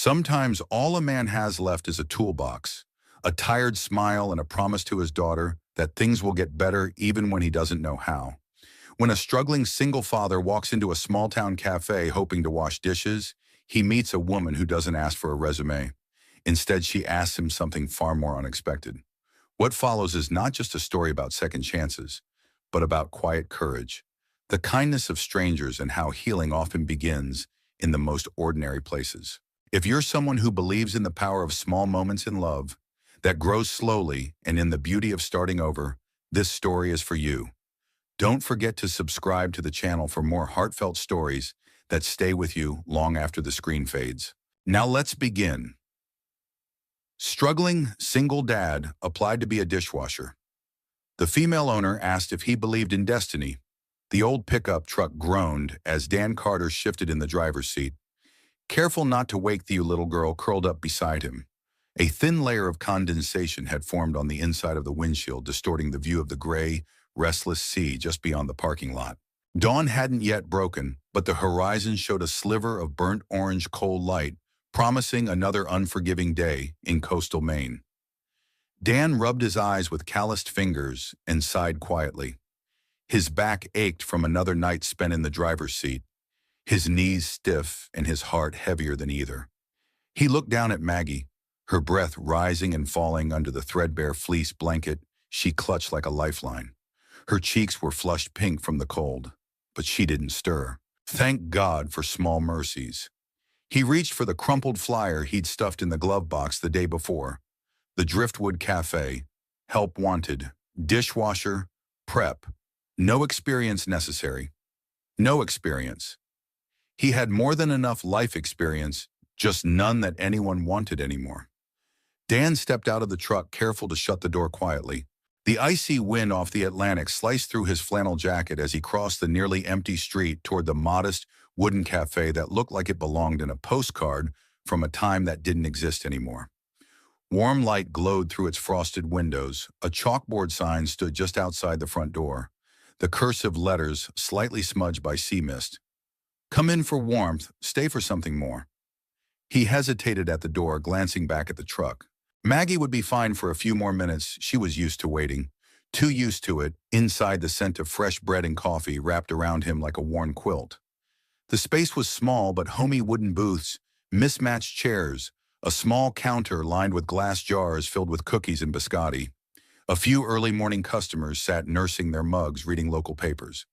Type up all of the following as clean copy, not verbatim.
Sometimes all a man has left is a toolbox, a tired smile and a promise to his daughter that things will get better even when he doesn't know how. When a struggling single father walks into a small-town cafe hoping to wash dishes, he meets a woman who doesn't ask for a resume. Instead, she asks him something far more unexpected. What follows is not just a story about second chances, but about quiet courage, the kindness of strangers and how healing often begins in the most ordinary places. If you're someone who believes in the power of small moments in love, that grows slowly and in the beauty of starting over, this story is for you. Don't forget to subscribe to the channel for more heartfelt stories that stay with you long after the screen fades. Now let's begin. Struggling single dad applied to be a dishwasher. The female owner asked if he believed in destiny. The old pickup truck groaned as Dan Carter shifted in the driver's seat. Careful not to wake the little girl curled up beside him. A thin layer of condensation had formed on the inside of the windshield, distorting the view of the gray, restless sea just beyond the parking lot. Dawn hadn't yet broken, but the horizon showed a sliver of burnt orange cold light, promising another unforgiving day in coastal Maine. Dan rubbed his eyes with calloused fingers and sighed quietly. His back ached from another night spent in the driver's seat, his knees stiff and his heart heavier than either. He looked down at Maggie, her breath rising and falling under the threadbare fleece blanket she clutched like a lifeline. Her cheeks were flushed pink from the cold, but she didn't stir. Thank God for small mercies. He reached for the crumpled flyer he'd stuffed in the glove box the day before. The Driftwood Cafe, help wanted, dishwasher, prep, no experience necessary. No experience. He had more than enough life experience, just none that anyone wanted anymore. Dan stepped out of the truck, careful to shut the door quietly. The icy wind off the Atlantic sliced through his flannel jacket as he crossed the nearly empty street toward the modest wooden cafe that looked like it belonged in a postcard from a time that didn't exist anymore. Warm light glowed through its frosted windows. A chalkboard sign stood just outside the front door, the cursive letters slightly smudged by sea mist. Come in for warmth, stay for something more. He hesitated at the door, glancing back at the truck. Maggie would be fine for a few more minutes. She was used to waiting. Too used to it, inside the scent of fresh bread and coffee wrapped around him like a worn quilt. The space was small but homey wooden booths, mismatched chairs, a small counter lined with glass jars filled with cookies and biscotti. A few early morning customers sat nursing their mugs, reading local papers.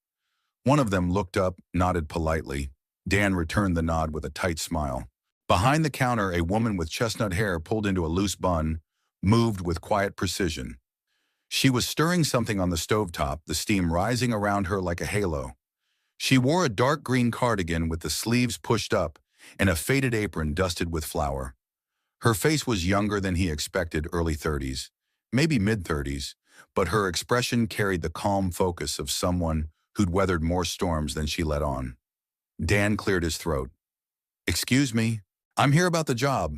One of them looked up, nodded politely. Dan returned the nod with a tight smile. Behind the counter, a woman with chestnut hair pulled into a loose bun moved with quiet precision. She was stirring something on the stovetop, the steam rising around her like a halo. She wore a dark green cardigan with the sleeves pushed up and a faded apron dusted with flour. Her face was younger than he expected, early 30s, maybe mid-30s, but her expression carried the calm focus of someone who'd weathered more storms than she let on. Dan cleared his throat. Excuse me, I'm here about the job.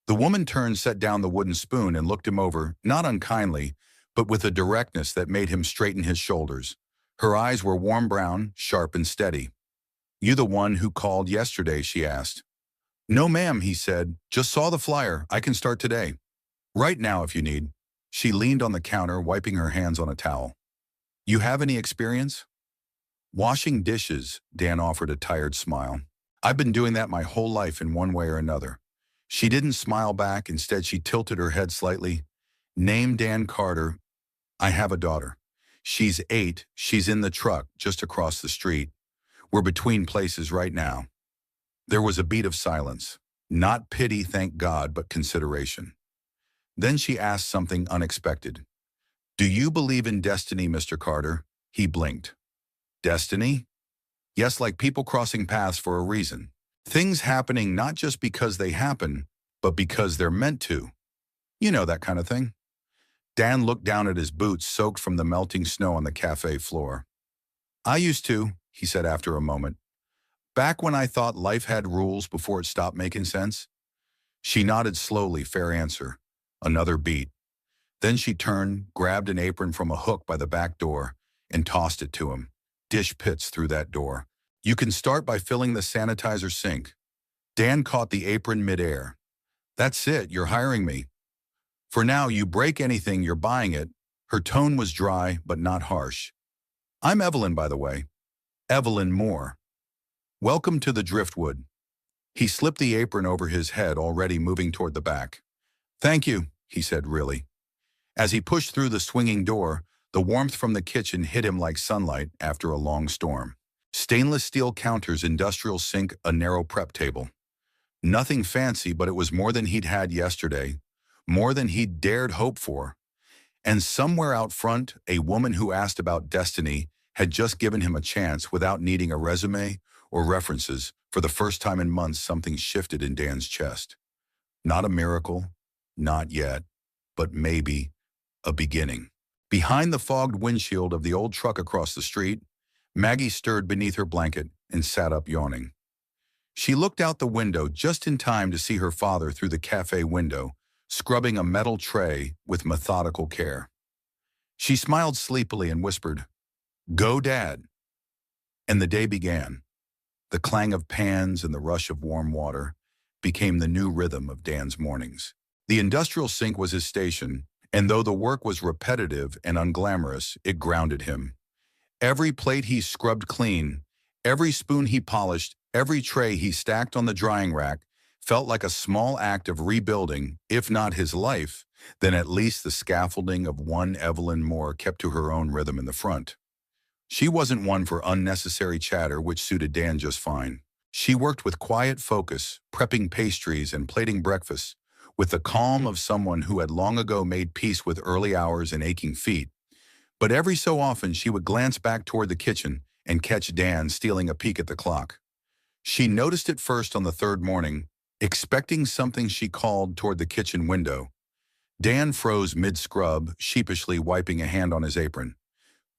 The woman turned, set down the wooden spoon, and looked him over, not unkindly, but with a directness that made him straighten his shoulders. Her eyes were warm brown, sharp and steady. You the one who called yesterday, she asked. No, ma'am, he said. Just saw the flyer. I can start today. Right now, if you need. She leaned on the counter, wiping her hands on a towel. You have any experience? Washing dishes, Dan offered a tired smile. I've been doing that my whole life in one way or another. She didn't smile back. Instead, she tilted her head slightly. Name Dan Carter. I have a daughter. She's 8. She's in the truck just across the street. We're between places right now. There was a beat of silence. Not pity, thank God, but consideration. Then she asked something unexpected. Do you believe in destiny, Mr. Carter? He blinked. Destiny? Yes, like people crossing paths for a reason. Things happening not just because they happen, but because they're meant to. You know, that kind of thing. Dan looked down at his boots soaked from the melting snow on the cafe floor. I used to, he said after a moment. Back when I thought life had rules before it stopped making sense. She nodded slowly, fair answer. Another beat. Then she turned, grabbed an apron from a hook by the back door, and tossed it to him. Dish pits through that door. You can start by filling the sanitizer sink. Dan caught the apron midair. That's it, you're hiring me. For now, you break anything, you're buying it. Her tone was dry, but not harsh. I'm Evelyn, by the way. Evelyn Moore. Welcome to the Driftwood. He slipped the apron over his head, already moving toward the back. Thank you, he said, really. As he pushed through the swinging door, the warmth from the kitchen hit him like sunlight after a long storm. Stainless steel counters, industrial sink, a narrow prep table. Nothing fancy, but it was more than he'd had yesterday, more than he'd dared hope for. And somewhere out front, a woman who asked about destiny had just given him a chance without needing a resume or references. For the first time in months, something shifted in Dan's chest. Not a miracle, not yet, but maybe a beginning. Behind the fogged windshield of the old truck across the street, Maggie stirred beneath her blanket and sat up, yawning. She looked out the window just in time to see her father through the cafe window, scrubbing a metal tray with methodical care. She smiled sleepily and whispered, "Go, Dad." And the day began. The clang of pans and the rush of warm water became the new rhythm of Dan's mornings. The industrial sink was his station, and though the work was repetitive and unglamorous, it grounded him. Every plate he scrubbed clean, every spoon he polished, every tray he stacked on the drying rack felt like a small act of rebuilding, if not his life, then at least the scaffolding of one Evelyn Moore kept to her own rhythm in the front. She wasn't one for unnecessary chatter, which suited Dan just fine. She worked with quiet focus, prepping pastries and plating breakfast, with the calm of someone who had long ago made peace with early hours and aching feet. But every so often she would glance back toward the kitchen and catch Dan stealing a peek at the clock. She noticed it first on the third morning, expecting something she called toward the kitchen window. Dan froze mid-scrub, sheepishly wiping a hand on his apron.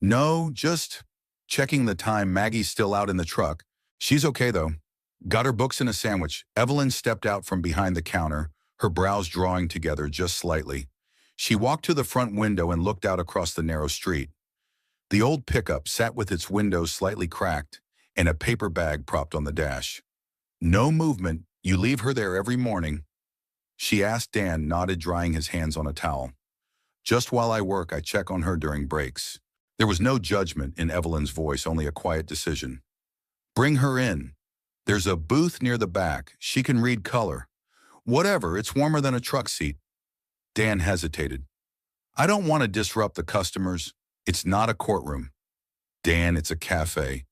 No, just checking the time. Maggie's still out in the truck. She's okay, though. Got her books and a sandwich. Evelyn stepped out from behind the counter, her brows drawing together just slightly. She walked to the front window and looked out across the narrow street. The old pickup sat with its windows slightly cracked and a paper bag propped on the dash. No movement. You leave her there every morning? She asked. Dan nodded, drying his hands on a towel. Just while I work, I check on her during breaks. There was no judgment in Evelyn's voice, only a quiet decision. Bring her in. There's a booth near the back. She can read color. Whatever, it's warmer than a truck seat. Dan hesitated. I don't want to disrupt the customers. It's not a courtroom. Dan, it's a cafe.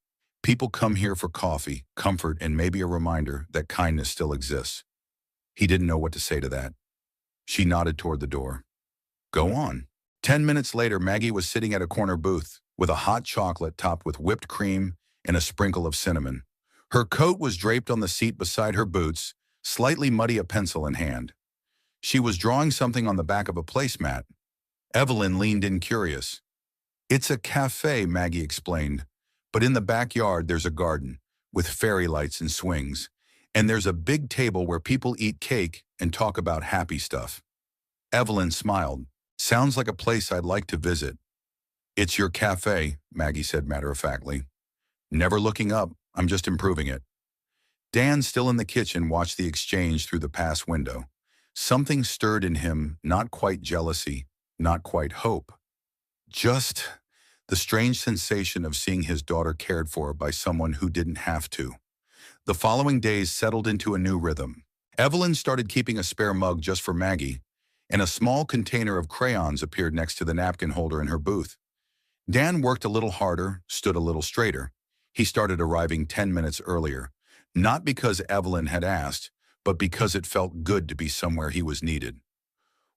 People come here for coffee, comfort, and maybe a reminder that kindness still exists. He didn't know what to say to that. She nodded toward the door. Go on. 10 minutes later, Maggie was sitting at a corner booth with a hot chocolate topped with whipped cream and a sprinkle of cinnamon. Her coat was draped on the seat beside her boots, slightly muddy, a pencil in hand. She was drawing something on the back of a placemat. Evelyn leaned in, curious. It's a cafe, Maggie explained, but in the backyard there's a garden with fairy lights and swings, and there's a big table where people eat cake and talk about happy stuff. Evelyn smiled. Sounds like a place I'd like to visit. It's your cafe, Maggie said matter-of-factly. Never looking up, I'm just improving it. Dan, still in the kitchen, watched the exchange through the pass window. Something stirred in him, not quite jealousy, not quite hope. Just the strange sensation of seeing his daughter cared for by someone who didn't have to. The following days settled into a new rhythm. Evelyn started keeping a spare mug just for Maggie, and a small container of crayons appeared next to the napkin holder in her booth. Dan worked a little harder, stood a little straighter. He started arriving 10 minutes earlier, not because Evelyn had asked, but because it felt good to be somewhere he was needed.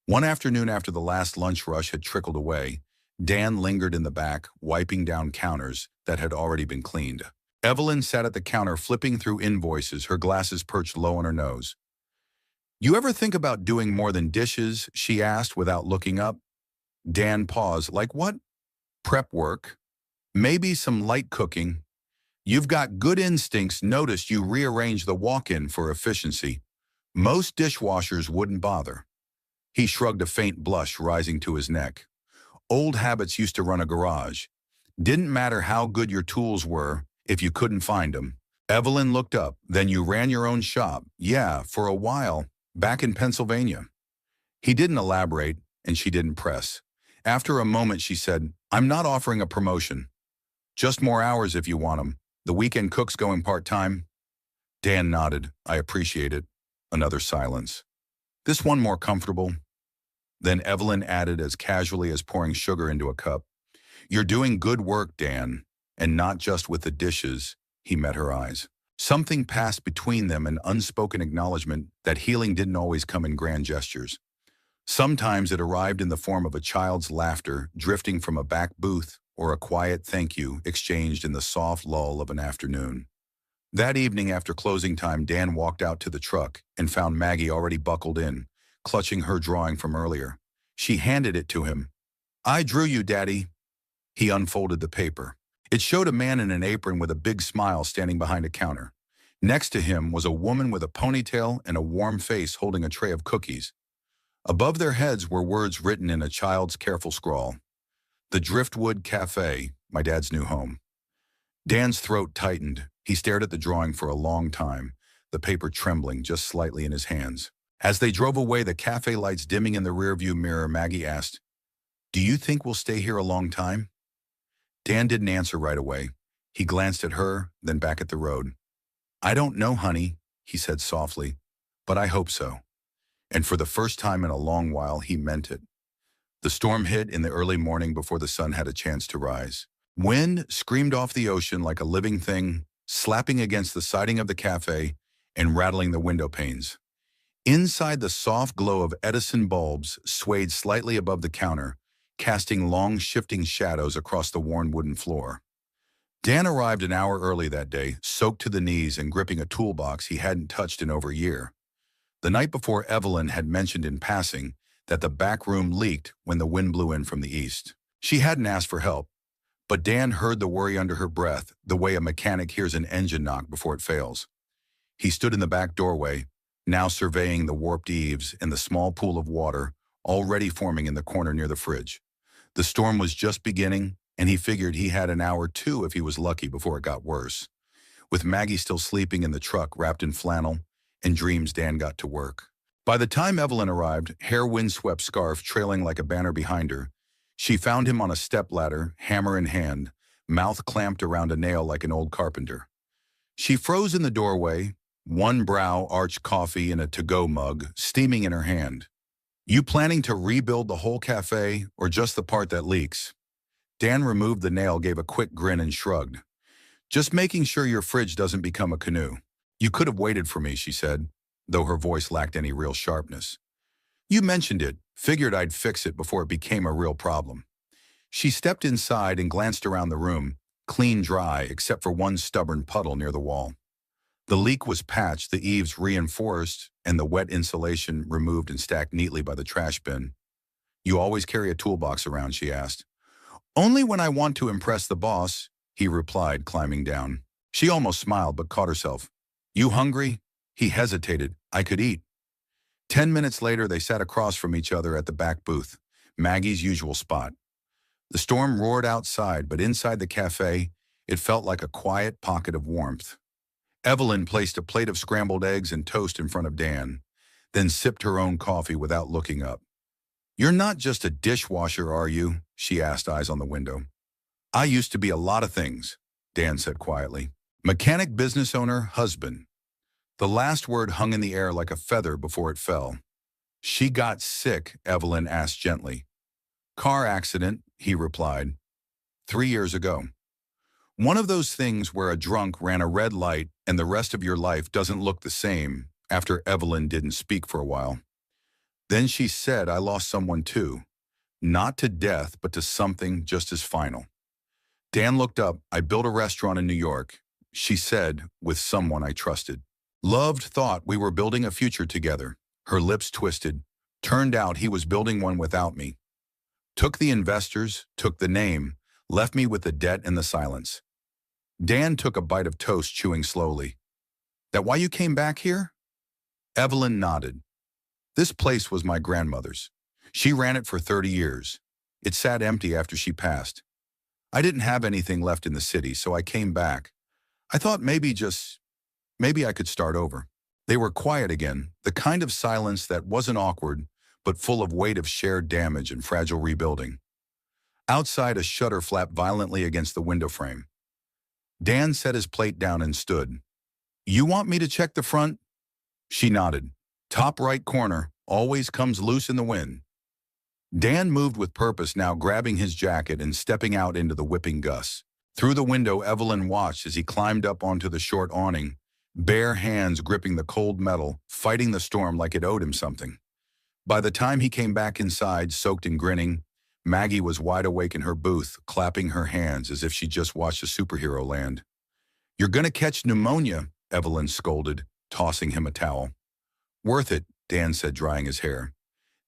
One afternoon, after the last lunch rush had trickled away, Dan lingered in the back, wiping down counters that had already been cleaned. Evelyn sat at the counter flipping through invoices, her glasses perched low on her nose. You ever think about doing more than dishes? She asked without looking up. Dan paused. Like what? Prep work? Maybe some light cooking? You've got good instincts. Noticed you rearranged the walk-in for efficiency. Most dishwashers wouldn't bother. He shrugged, a faint blush rising to his neck. Old habits used to run a garage. Didn't matter how good your tools were if you couldn't find them. Evelyn looked up. Then you ran your own shop? Yeah, for a while, back in Pennsylvania. He didn't elaborate, and she didn't press. After a moment, she said, I'm not offering a promotion. Just more hours if you want them. The weekend cook's going part-time. Dan nodded. I appreciate it. Another silence. This one more comfortable? Then Evelyn added as casually as pouring sugar into a cup. You're doing good work, Dan, and not just with the dishes. He met her eyes. Something passed between them, an unspoken acknowledgement that healing didn't always come in grand gestures. Sometimes it arrived in the form of a child's laughter drifting from a back booth or a quiet thank you exchanged in the soft lull of an afternoon. That evening after closing time, Dan walked out to the truck and found Maggie already buckled in, clutching her drawing from earlier. She handed it to him. I drew you, Daddy. He unfolded the paper. It showed a man in an apron with a big smile standing behind a counter. Next to him was a woman with a ponytail and a warm face holding a tray of cookies. Above their heads were words written in a child's careful scrawl. The Driftwood Cafe, my dad's new home. Dan's throat tightened. He stared at the drawing for a long time, the paper trembling just slightly in his hands. As they drove away, the cafe lights dimming in the rearview mirror, Maggie asked, Do you think we'll stay here a long time? Dan didn't answer right away. He glanced at her, then back at the road. I don't know, honey, he said softly, but I hope so. And for the first time in a long while, he meant it. The storm hit in the early morning before the sun had a chance to rise. Wind screamed off the ocean like a living thing, slapping against the siding of the cafe and rattling the window panes. Inside, the soft glow of Edison bulbs swayed slightly above the counter, casting long, shifting shadows across the worn wooden floor. Dan arrived an hour early that day, soaked to the knees and gripping a toolbox he hadn't touched in over a year. The night before, Evelyn had mentioned in passing that the back room leaked when the wind blew in from the east. She hadn't asked for help, but Dan heard the worry under her breath, the way a mechanic hears an engine knock before it fails. He stood in the back doorway, now surveying the warped eaves and the small pool of water already forming in the corner near the fridge. The storm was just beginning, and he figured he had an hour too if he was lucky before it got worse. With Maggie still sleeping in the truck wrapped in flannel and dreams, Dan got to work. By the time Evelyn arrived, hair windswept scarf trailing like a banner behind her, she found him on a stepladder, hammer in hand, mouth clamped around a nail like an old carpenter. She froze in the doorway, one brow arched, coffee in a to-go mug steaming in her hand. You planning to rebuild the whole cafe or just the part that leaks? Dan removed the nail, gave a quick grin and shrugged. Just making sure your fridge doesn't become a canoe. You could have waited for me, she said, though her voice lacked any real sharpness. You mentioned it, figured I'd fix it before it became a real problem. She stepped inside and glanced around the room, clean dry except for one stubborn puddle near the wall. The leak was patched, the eaves reinforced, and the wet insulation removed and stacked neatly by the trash bin. You always carry a toolbox around, she asked. Only when I want to impress the boss, he replied, climbing down. She almost smiled but caught herself. You hungry? He hesitated. I could eat. 10 minutes later, they sat across from each other at the back booth, Maggie's usual spot. The storm roared outside, but inside the cafe, it felt like a quiet pocket of warmth. Evelyn placed a plate of scrambled eggs and toast in front of Dan, then sipped her own coffee without looking up. You're not just a dishwasher, are you? She asked, eyes on the window. I used to be a lot of things, Dan said quietly. Mechanic, business owner, husband. The last word hung in the air like a feather before it fell. She got sick, Evelyn asked gently. Car accident, he replied. 3 years ago. One of those things where a drunk ran a red light and the rest of your life doesn't look the same. After Evelyn didn't speak for a while. Then she said, I lost someone too. Not to death, but to something just as final. Dan looked up. I built a restaurant in New York, she said, with someone I trusted. Loved, thought we were building a future together. Her lips twisted. Turned out he was building one without me. Took the investors, took the name, left me with the debt and the silence. Dan took a bite of toast, chewing slowly. That why you came back here? Evelyn nodded. This place was my grandmother's. She ran it for 30 years. It sat empty after she passed. I didn't have anything left in the city, so I came back. I thought maybe I could start over. They were quiet again, the kind of silence that wasn't awkward, but full of weight of shared damage and fragile rebuilding. Outside, a shutter flapped violently against the window frame. Dan set his plate down and stood. You want me to check the front? She nodded. Top right corner, always comes loose in the wind. Dan moved with purpose, now grabbing his jacket and stepping out into the whipping gusts. Through the window, Evelyn watched as he climbed up onto the short awning, bare hands gripping the cold metal, fighting the storm like it owed him something. By the time he came back inside, soaked and grinning, Maggie was wide awake in her booth, clapping her hands as if she just watched a superhero land. You're gonna catch pneumonia, Evelyn scolded, tossing him a towel. Worth it, Dan said, drying his hair.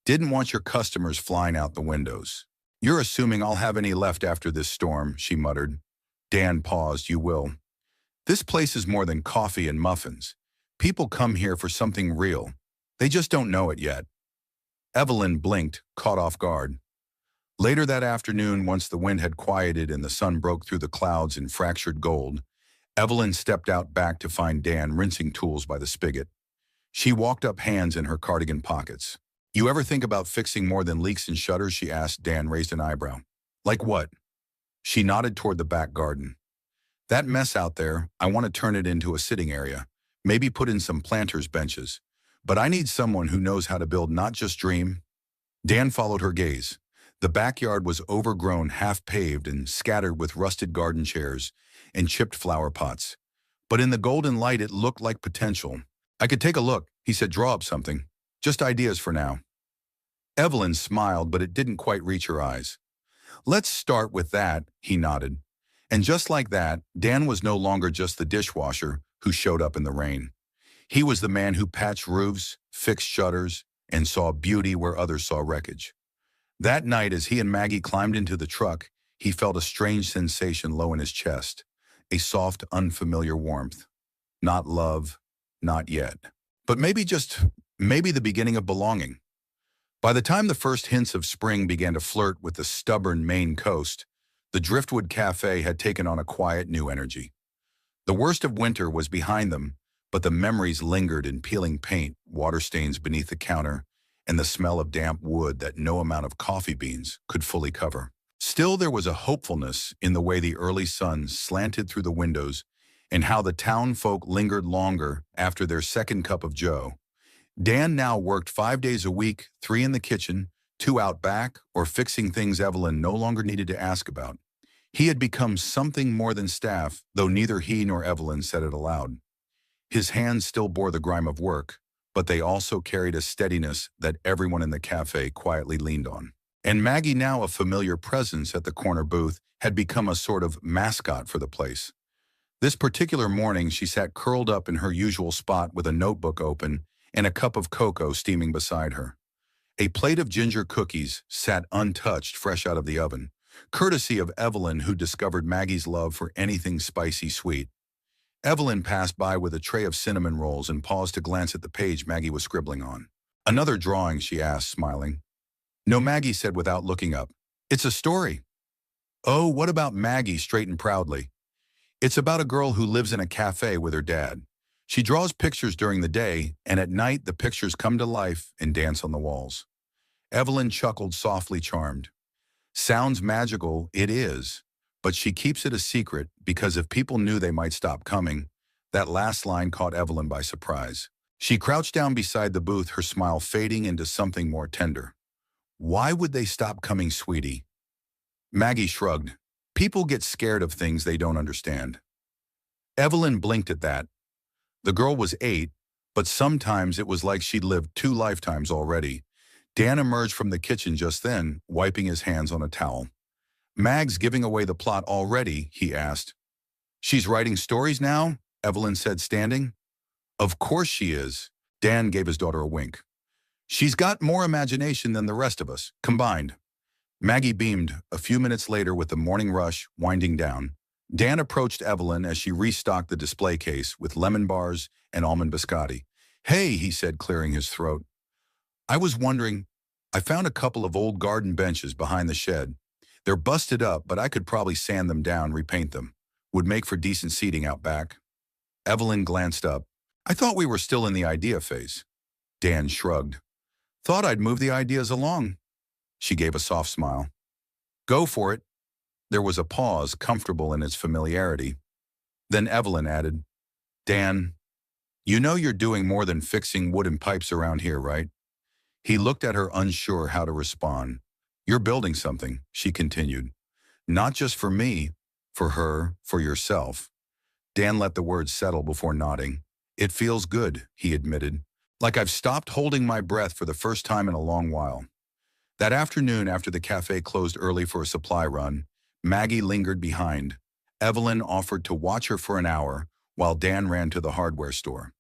Didn't want your customers flying out the windows. You're assuming I'll have any left after this storm, she muttered. Dan paused. You will. This place is more than coffee and muffins. People come here for something real. They just don't know it yet. Evelyn blinked, caught off guard. Later that afternoon, once the wind had quieted and the sun broke through the clouds in fractured gold, Evelyn stepped out back to find Dan rinsing tools by the spigot. She walked up, hands in her cardigan pockets. You ever think about fixing more than leaks and shutters? She asked. Dan raised an eyebrow. Like what? She nodded toward the back garden. That mess out there, I want to turn it into a sitting area. Maybe put in some planters' benches. But I need someone who knows how to build, not just dream. Dan followed her gaze. The backyard was overgrown, half-paved, and scattered with rusted garden chairs and chipped flower pots. But in the golden light, it looked like potential. I could take a look, he said. Draw up something. Just ideas for now. Evelyn smiled, but it didn't quite reach her eyes. Let's start with that, he nodded. And just like that, Dan was no longer just the dishwasher who showed up in the rain. He was the man who patched roofs, fixed shutters, and saw beauty where others saw wreckage. That night, as he and Maggie climbed into the truck, he felt a strange sensation low in his chest, a soft, unfamiliar warmth. Not love, not yet. But maybe the beginning of belonging. By the time the first hints of spring began to flirt with the stubborn Maine coast, the Driftwood Cafe had taken on a quiet new energy. The worst of winter was behind them, but the memories lingered in peeling paint, water stains beneath the counter, and the smell of damp wood that no amount of coffee beans could fully cover. Still, there was a hopefulness in the way the early sun slanted through the windows and how the town folk lingered longer after their second cup of joe. Dan now worked 5 days a week, 3 in the kitchen, 2 out back, or fixing things Evelyn no longer needed to ask about. He had become something more than staff, though neither he nor Evelyn said it aloud. His hands still bore the grime of work, but they also carried a steadiness that everyone in the cafe quietly leaned on. And Maggie, now a familiar presence at the corner booth, had become a sort of mascot for the place. This particular morning, she sat curled up in her usual spot with a notebook open and a cup of cocoa steaming beside her. A plate of ginger cookies sat untouched, fresh out of the oven, courtesy of Evelyn, who discovered Maggie's love for anything spicy sweet. Evelyn passed by with a tray of cinnamon rolls and paused to glance at the page Maggie was scribbling on. Another drawing, she asked, smiling. No, Maggie said without looking up. It's a story. Oh, what about Maggie? Straightened proudly. It's about a girl who lives in a cafe with her dad. She draws pictures during the day, and at night the pictures come to life and dance on the walls. Evelyn chuckled, softly charmed. Sounds magical, it is, but she keeps it a secret because if people knew they might stop coming. That last line caught Evelyn by surprise. She crouched down beside the booth, her smile fading into something more tender. Why would they stop coming, sweetie? Maggie shrugged. People get scared of things they don't understand. Evelyn blinked at that. The girl was 8, but sometimes it was like she'd lived 2 lifetimes already. Dan emerged from the kitchen just then, wiping his hands on a towel. Mag's giving away the plot already, he asked. She's writing stories now? Evelyn said, standing. Of course she is. Dan gave his daughter a wink. She's got more imagination than the rest of us, combined. Maggie beamed. A few minutes later, with the morning rush winding down, Dan approached Evelyn as she restocked the display case with lemon bars and almond biscotti. Hey, he said, clearing his throat. I was wondering, I found a couple of old garden benches behind the shed. They're busted up, but I could probably sand them down, repaint them. Would make for decent seating out back. Evelyn glanced up. I thought we were still in the idea phase. Dan shrugged. Thought I'd move the ideas along. She gave a soft smile. Go for it. There was a pause, comfortable in its familiarity. Then Evelyn added, Dan, you know you're doing more than fixing wooden pipes around here, right? He looked at her, unsure how to respond. You're building something, she continued. Not just for me, for her, for yourself. Dan let the words settle before nodding. It feels good, he admitted. Like I've stopped holding my breath for the first time in a long while. That afternoon, after the cafe closed early for a supply run, Maggie lingered behind. Evelyn offered to watch her for an hour, while Dan ran to the hardware store.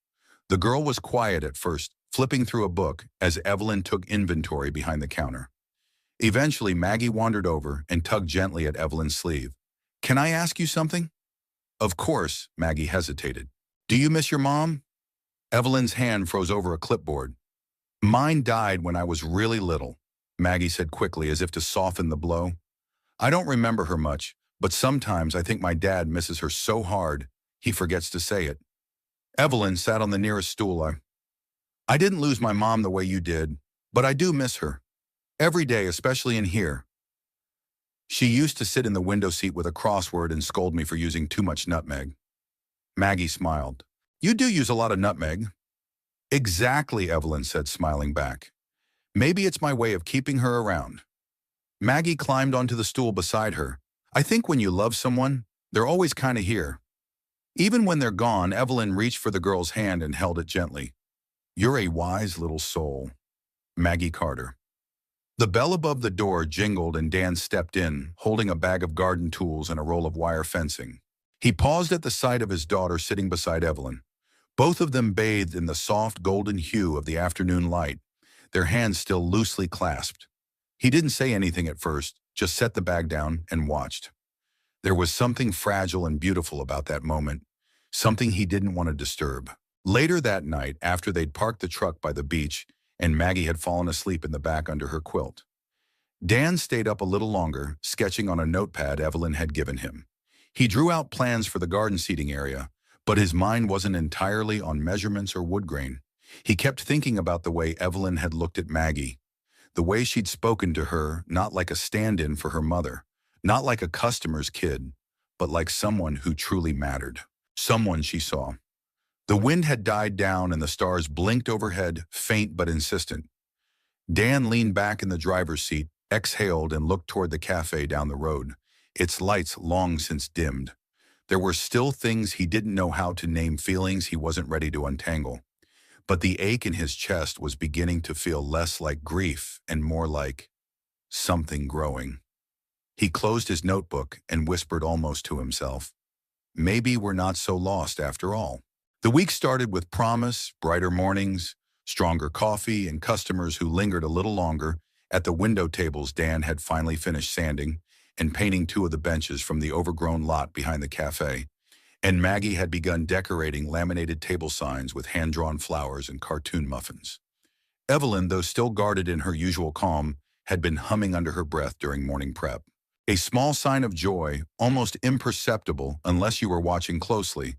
The girl was quiet at first, flipping through a book as Evelyn took inventory behind the counter. Eventually, Maggie wandered over and tugged gently at Evelyn's sleeve. Can I ask you something? Of course, Maggie hesitated. Do you miss your mom? Evelyn's hand froze over a clipboard. Mine died when I was really little, Maggie said quickly as if to soften the blow. I don't remember her much, but sometimes I think my dad misses her so hard, he forgets to say it. Evelyn sat on the nearest stool. I didn't lose my mom the way you did, but I do miss her. Every day, especially in here. She used to sit in the window seat with a crossword and scold me for using too much nutmeg. Maggie smiled. You do use a lot of nutmeg. Exactly, Evelyn said, smiling back. Maybe it's my way of keeping her around. Maggie climbed onto the stool beside her. I think when you love someone, they're always kind of here. Even when they're gone, Evelyn reached for the girl's hand and held it gently. You're a wise little soul. Maggie Carter. The bell above the door jingled and Dan stepped in, holding a bag of garden tools and a roll of wire fencing. He paused at the sight of his daughter sitting beside Evelyn. Both of them bathed in the soft golden hue of the afternoon light, their hands still loosely clasped. He didn't say anything at first, just set the bag down and watched. There was something fragile and beautiful about that moment, something he didn't want to disturb. Later that night, after they'd parked the truck by the beach and Maggie had fallen asleep in the back under her quilt, Dan stayed up a little longer, sketching on a notepad Evelyn had given him. He drew out plans for the garden seating area, but his mind wasn't entirely on measurements or wood grain. He kept thinking about the way Evelyn had looked at Maggie, the way she'd spoken to her, not like a stand-in for her mother, not like a customer's kid, but like someone who truly mattered. Someone she saw. The wind had died down and the stars blinked overhead, faint but insistent. Dan leaned back in the driver's seat, exhaled and looked toward the cafe down the road, its lights long since dimmed. There were still things he didn't know how to name, feelings he wasn't ready to untangle. But the ache in his chest was beginning to feel less like grief and more like something growing. He closed his notebook and whispered almost to himself, maybe we're not so lost after all. The week started with promise, brighter mornings, stronger coffee, and customers who lingered a little longer at the window tables Dan had finally finished sanding and painting two of the benches from the overgrown lot behind the cafe, and Maggie had begun decorating laminated table signs with hand-drawn flowers and cartoon muffins. Evelyn, though still guarded in her usual calm, had been humming under her breath during morning prep. A small sign of joy, almost imperceptible unless you were watching closely.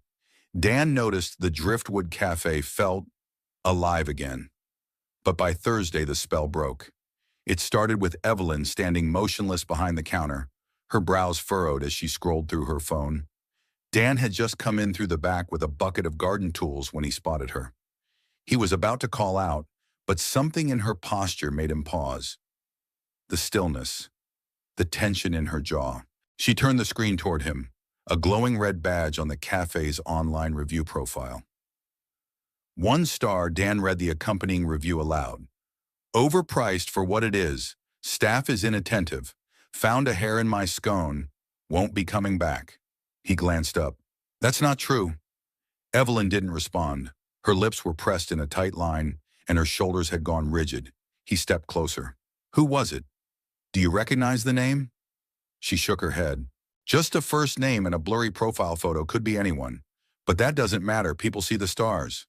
Dan noticed the Driftwood Cafe felt alive again. But by Thursday, the spell broke. It started with Evelyn standing motionless behind the counter, her brows furrowed as she scrolled through her phone. Dan had just come in through the back with a bucket of garden tools when he spotted her. He was about to call out, but something in her posture made him pause. The stillness, the tension in her jaw. She turned the screen toward him, a glowing red badge on the cafe's online review profile. 1 star, Dan read the accompanying review aloud. Overpriced for what it is. Staff is inattentive. Found a hair in my scone. Won't be coming back. He glanced up. That's not true. Evelyn didn't respond. Her lips were pressed in a tight line, and her shoulders had gone rigid. He stepped closer. Who was it? Do you recognize the name? She shook her head. Just a first name and a blurry profile photo, could be anyone. But that doesn't matter, people see the stars.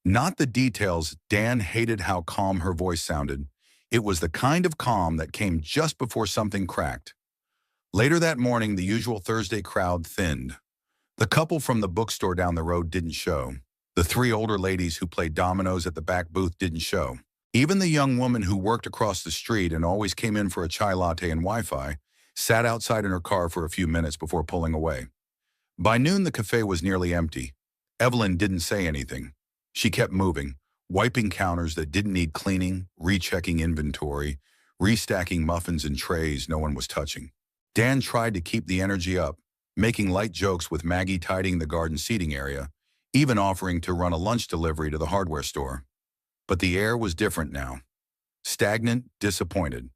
Not the details. Dan hated how calm her voice sounded. It was the kind of calm that came just before something cracked. Later that morning, the usual Thursday crowd thinned. The couple from the bookstore down the road didn't show. The three older ladies who played dominoes at the back booth didn't show. Even the young woman who worked across the street and always came in for a chai latte and Wi-Fi sat outside in her car for a few minutes before pulling away. By noon, the cafe was nearly empty. Evelyn didn't say anything. She kept moving, wiping counters that didn't need cleaning, rechecking inventory, restacking muffins and trays no one was touching. Dan tried to keep the energy up, making light jokes with Maggie tidying the garden seating area, even offering to run a lunch delivery to the hardware store. But the air was different now. Stagnant, disappointed.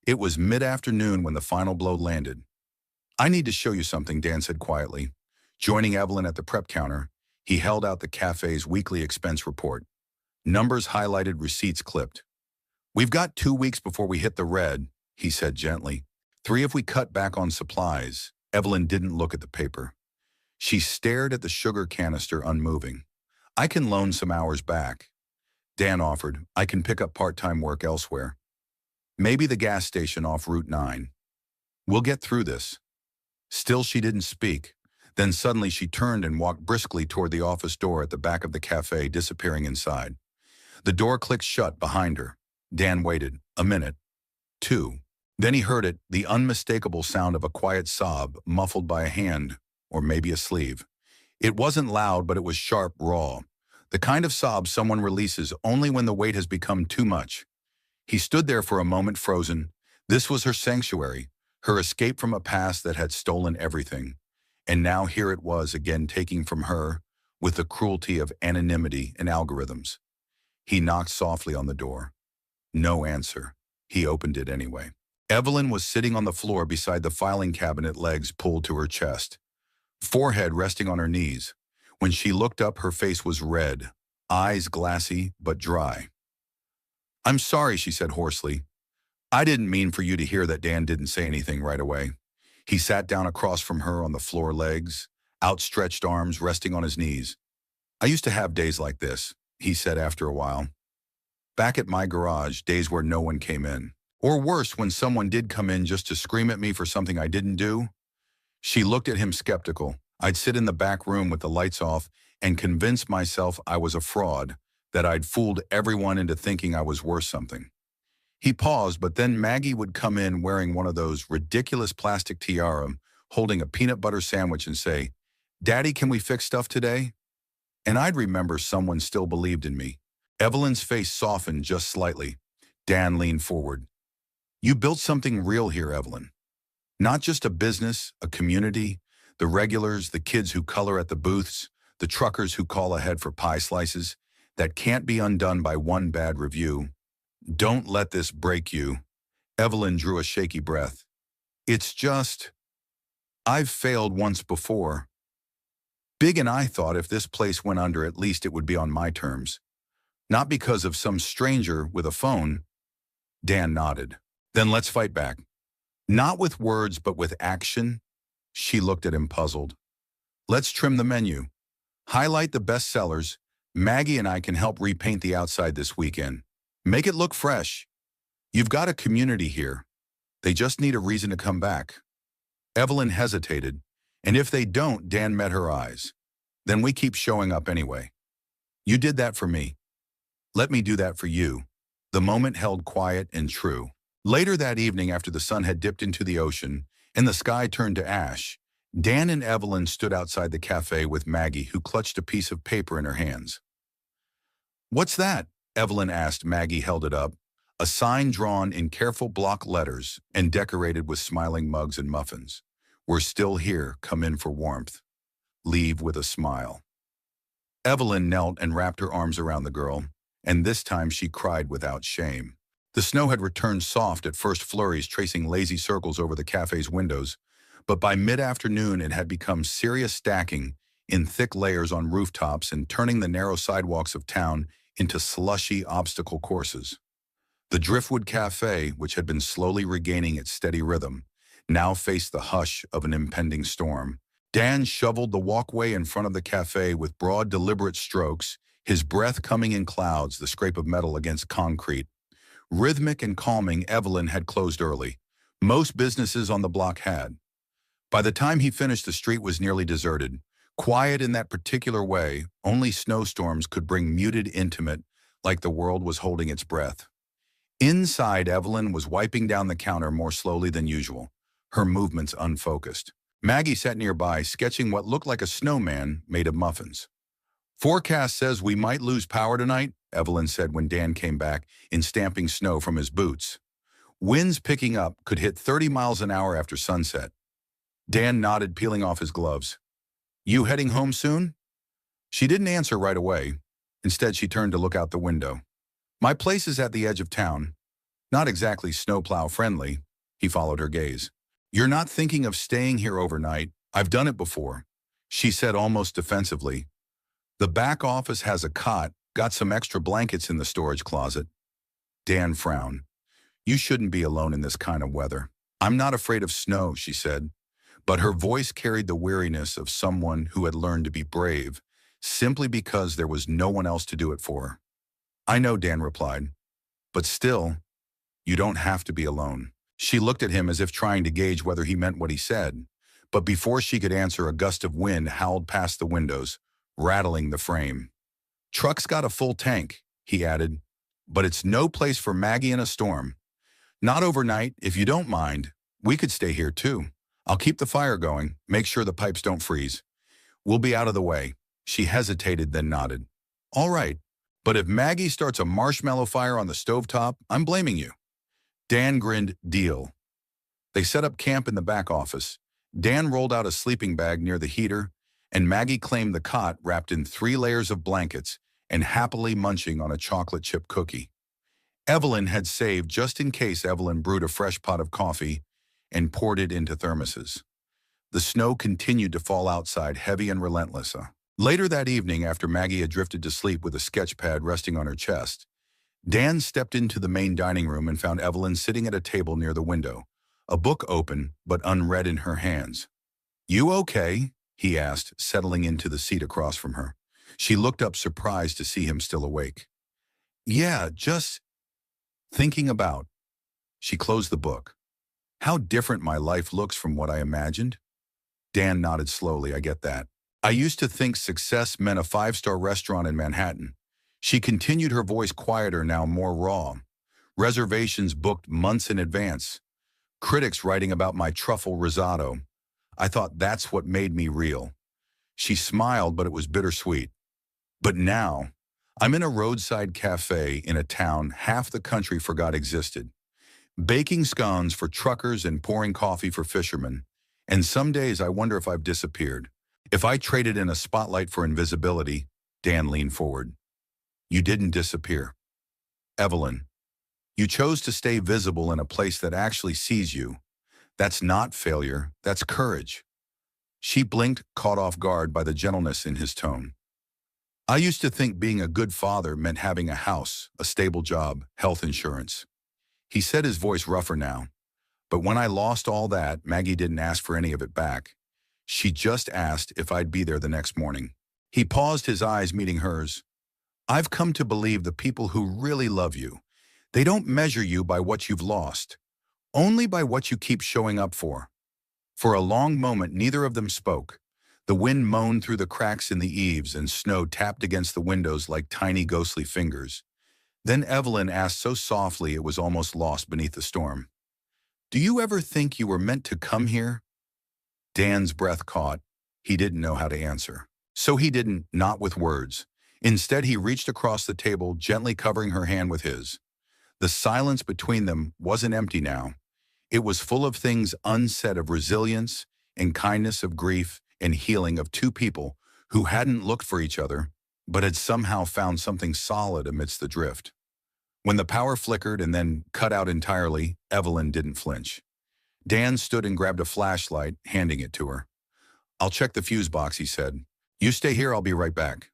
It was mid-afternoon when the final blow landed. "I need to show you something," Dan said quietly. Joining Evelyn at the prep counter, he held out the cafe's weekly expense report. Numbers highlighted, receipts clipped. "We've got 2 weeks before we hit the red," he said gently. "3 if we cut back on supplies." Evelyn didn't look at the paper. She stared at the sugar canister, unmoving. "I can loan some hours back." Dan offered. "I can pick up part-time work elsewhere. Maybe the gas station off Route 9. We'll get through this." Still she didn't speak. Then suddenly she turned and walked briskly toward the office door at the back of the cafe, disappearing inside. The door clicked shut behind her. Dan waited. A minute. 2. Then he heard it, the unmistakable sound of a quiet sob, muffled by a hand, or maybe a sleeve. It wasn't loud, but it was sharp, raw. The kind of sob someone releases only when the weight has become too much. He stood there for a moment, frozen. This was her sanctuary, her escape from a past that had stolen everything. And now here it was again, taking from her, with the cruelty of anonymity and algorithms. He knocked softly on the door. No answer. He opened it anyway. Evelyn was sitting on the floor beside the filing cabinet, legs pulled to her chest, forehead resting on her knees. When she looked up, her face was red, eyes glassy but dry. "I'm sorry," she said hoarsely. "I didn't mean for you to hear that." Dan didn't say anything right away. He sat down across from her on the floor, legs, outstretched arms resting on his knees. "I used to have days like this," he said after a while. "Back at my garage, days where no one came in. Or worse, when someone did come in just to scream at me for something I didn't do." She looked at him skeptical. "I'd sit in the back room with the lights off and convince myself I was a fraud, that I'd fooled everyone into thinking I was worth something." He paused, but then Maggie would come in wearing one of those ridiculous plastic tiara, holding a peanut butter sandwich, and say, "Daddy, can we fix stuff today?" And I'd remember someone still believed in me. Evelyn's face softened just slightly. Dan leaned forward. "You built something real here, Evelyn. Not just a business, a community, the regulars, the kids who color at the booths, the truckers who call ahead for pie slices, that can't be undone by one bad review. Don't let this break you." Evelyn drew a shaky breath. "It's just, I've failed once before. Big, and I thought if this place went under, at least it would be on my terms. Not because of some stranger with a phone." Dan nodded. "Then let's fight back. Not with words, but with action." She looked at him, puzzled. "Let's trim the menu. Highlight the best sellers. Maggie and I can help repaint the outside this weekend. Make it look fresh. You've got a community here. They just need a reason to come back." Evelyn hesitated, and if they don't, Dan met her eyes. "Then we keep showing up anyway. You did that for me. Let me do that for you." The moment held quiet and true. Later that evening, after the sun had dipped into the ocean and the sky turned to ash, Dan and Evelyn stood outside the cafe with Maggie, who clutched a piece of paper in her hands. "What's that?" Evelyn asked. Maggie held it up, a sign drawn in careful block letters and decorated with smiling mugs and muffins. "We're still here. Come in for warmth. Leave with a smile." Evelyn knelt and wrapped her arms around the girl, and this time she cried without shame. The snow had returned, soft at first flurries, tracing lazy circles over the cafe's windows, but by mid-afternoon it had become serious, stacking in thick layers on rooftops and turning the narrow sidewalks of town into slushy obstacle courses. The Driftwood Cafe, which had been slowly regaining its steady rhythm, now faced the hush of an impending storm. Dan shoveled the walkway in front of the cafe with broad, deliberate strokes, his breath coming in clouds, the scrape of metal against concrete. Rhythmic and calming, Evelyn had closed early. Most businesses on the block had. By the time he finished, the street was nearly deserted. Quiet in that particular way, only snowstorms could bring muted intimate, like the world was holding its breath. Inside, Evelyn was wiping down the counter more slowly than usual, her movements unfocused. Maggie sat nearby, sketching what looked like a snowman made of muffins. "Forecast says we might lose power tonight," Evelyn said when Dan came back in stamping snow from his boots. "Winds picking up could hit 30 miles an hour after sunset." Dan nodded, peeling off his gloves. "You heading home soon?" She didn't answer right away. Instead, she turned to look out the window. "My place is at the edge of town. Not exactly snowplow friendly." He followed her gaze. "You're not thinking of staying here overnight. I've done it before," she said almost defensively. "The back office has a cot, got some extra blankets in the storage closet." Dan frowned. "You shouldn't be alone in this kind of weather." "I'm not afraid of snow," she said, but her voice carried the weariness of someone who had learned to be brave simply because there was no one else to do it for her. "I know," Dan replied, "but still, you don't have to be alone." She looked at him as if trying to gauge whether he meant what he said, but before she could answer, a gust of wind howled past the windows, rattling the frame. "Truck's got a full tank," he added, "but it's no place for Maggie in a storm. Not overnight, if you don't mind. We could stay here too. I'll keep the fire going, make sure the pipes don't freeze. We'll be out of the way." She hesitated, then nodded. "All right, but if Maggie starts a marshmallow fire on the stovetop, I'm blaming you." Dan grinned. "Deal." They set up camp in the back office. Dan rolled out a sleeping bag near the heater, and Maggie claimed the cot wrapped in 3 layers of blankets and happily munching on a chocolate chip cookie. Evelyn had saved just in case. Evelyn brewed a fresh pot of coffee and poured it into thermoses. The snow continued to fall outside, heavy and relentless. Later that evening, after Maggie had drifted to sleep with a sketch pad resting on her chest, Dan stepped into the main dining room and found Evelyn sitting at a table near the window, a book open but unread in her hands. "You okay?" he asked, settling into the seat across from her. She looked up, surprised to see him still awake. "Yeah, just thinking about." She closed the book. "How different my life looks from what I imagined." Dan nodded slowly. "I get that. I used to think success meant a 5-star restaurant in Manhattan." She continued, her voice quieter now, more raw. "Reservations booked months in advance. Critics writing about my truffle risotto. I thought that's what made me real." She smiled, but it was bittersweet. "But now, I'm in a roadside cafe in a town half the country forgot existed, baking scones for truckers and pouring coffee for fishermen. And some days I wonder if I've disappeared. If I traded in a spotlight for invisibility." Dan leaned forward. "You didn't disappear, Evelyn. You chose to stay visible in a place that actually sees you. That's not failure, that's courage." She blinked, caught off guard by the gentleness in his tone. "I used to think being a good father meant having a house, a stable job, health insurance." He said, his voice rougher now. "But when I lost all that, Maggie didn't ask for any of it back. She just asked if I'd be there the next morning." He paused, his eyes meeting hers. "I've come to believe the people who really love you, they don't measure you by what you've lost, only by what you keep showing up for." For a long moment, neither of them spoke. The wind moaned through the cracks in the eaves, and snow tapped against the windows like tiny ghostly fingers. Then Evelyn asked so softly it was almost lost beneath the storm, "Do you ever think you were meant to come here?" Dan's breath caught. He didn't know how to answer. So he didn't, not with words. Instead, he reached across the table, gently covering her hand with his. The silence between them wasn't empty now. It was full of things unsaid, of resilience and kindness, of grief and healing, of 2 people who hadn't looked for each other, but had somehow found something solid amidst the drift. When the power flickered and then cut out entirely, Evelyn didn't flinch. Dan stood and grabbed a flashlight, handing it to her. "I'll check the fuse box," he said. "You stay here, I'll be right back."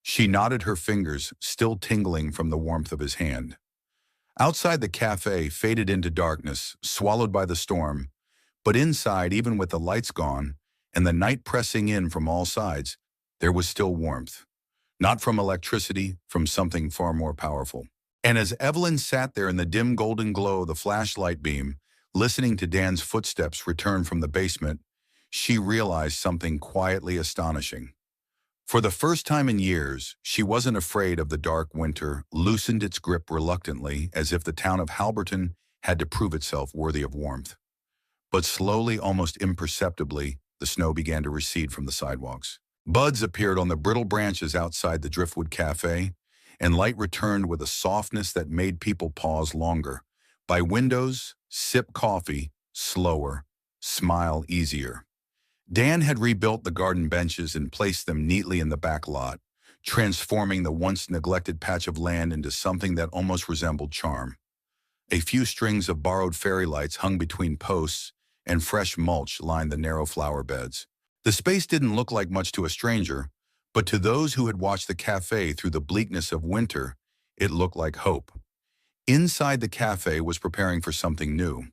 She nodded, her fingers still tingling from the warmth of his hand. Outside, the cafe faded into darkness, swallowed by the storm. But inside, even with the lights gone and the night pressing in from all sides, there was still warmth. Not from electricity, from something far more powerful. And as Evelyn sat there in the dim golden glow of the flashlight beam, listening to Dan's footsteps return from the basement, she realized something quietly astonishing. For the first time in years, she wasn't afraid of the dark winter, loosened its grip reluctantly as if the town of Halberton had to prove itself worthy of warmth. But slowly, almost imperceptibly, the snow began to recede from the sidewalks. Buds appeared on the brittle branches outside the Driftwood Cafe, and light returned with a softness that made people pause longer. By windows, sip coffee, slower, smile easier. Dan had rebuilt the garden benches and placed them neatly in the back lot, transforming the once neglected patch of land into something that almost resembled charm. A few strings of borrowed fairy lights hung between posts, and fresh mulch lined the narrow flower beds. The space didn't look like much to a stranger, but to those who had watched the cafe through the bleakness of winter, it looked like hope. Inside the cafe was preparing for something new.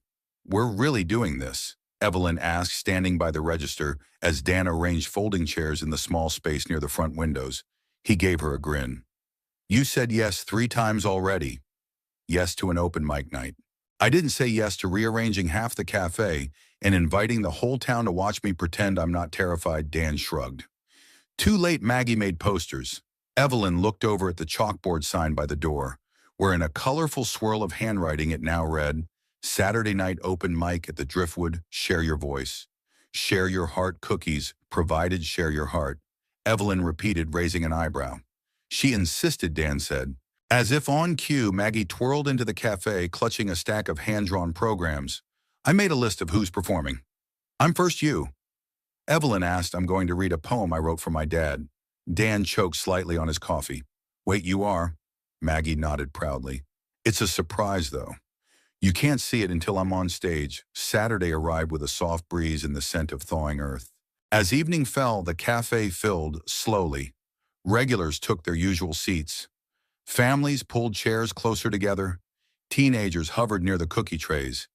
"We're really doing this?" Evelyn asked, standing by the register as Dan arranged folding chairs in the small space near the front windows. He gave her a grin. "You said yes 3 times already. Yes to an open mic night. I didn't say yes to rearranging half the cafe and inviting the whole town to watch me pretend I'm not terrified," Dan shrugged. Too late, Maggie made posters. Evelyn looked over at the chalkboard sign by the door, where in a colorful swirl of handwriting it now read, "Saturday night open mic at the Driftwood, share your voice. Share your heart cookies, provided share your heart." Evelyn repeated, raising an eyebrow. "She insisted," Dan said. As if on cue, Maggie twirled into the cafe, clutching a stack of hand-drawn programs. "I made a list of who's performing. I'm first you." Evelyn asked, "I'm going to read a poem I wrote for my dad." Dan choked slightly on his coffee. "Wait, you are?" Maggie nodded proudly. "It's a surprise, though. You can't see it until I'm on stage." Saturday arrived with a soft breeze and the scent of thawing earth. As evening fell, the cafe filled slowly. Regulars took their usual seats. Families pulled chairs closer together. Teenagers hovered near the cookie trays.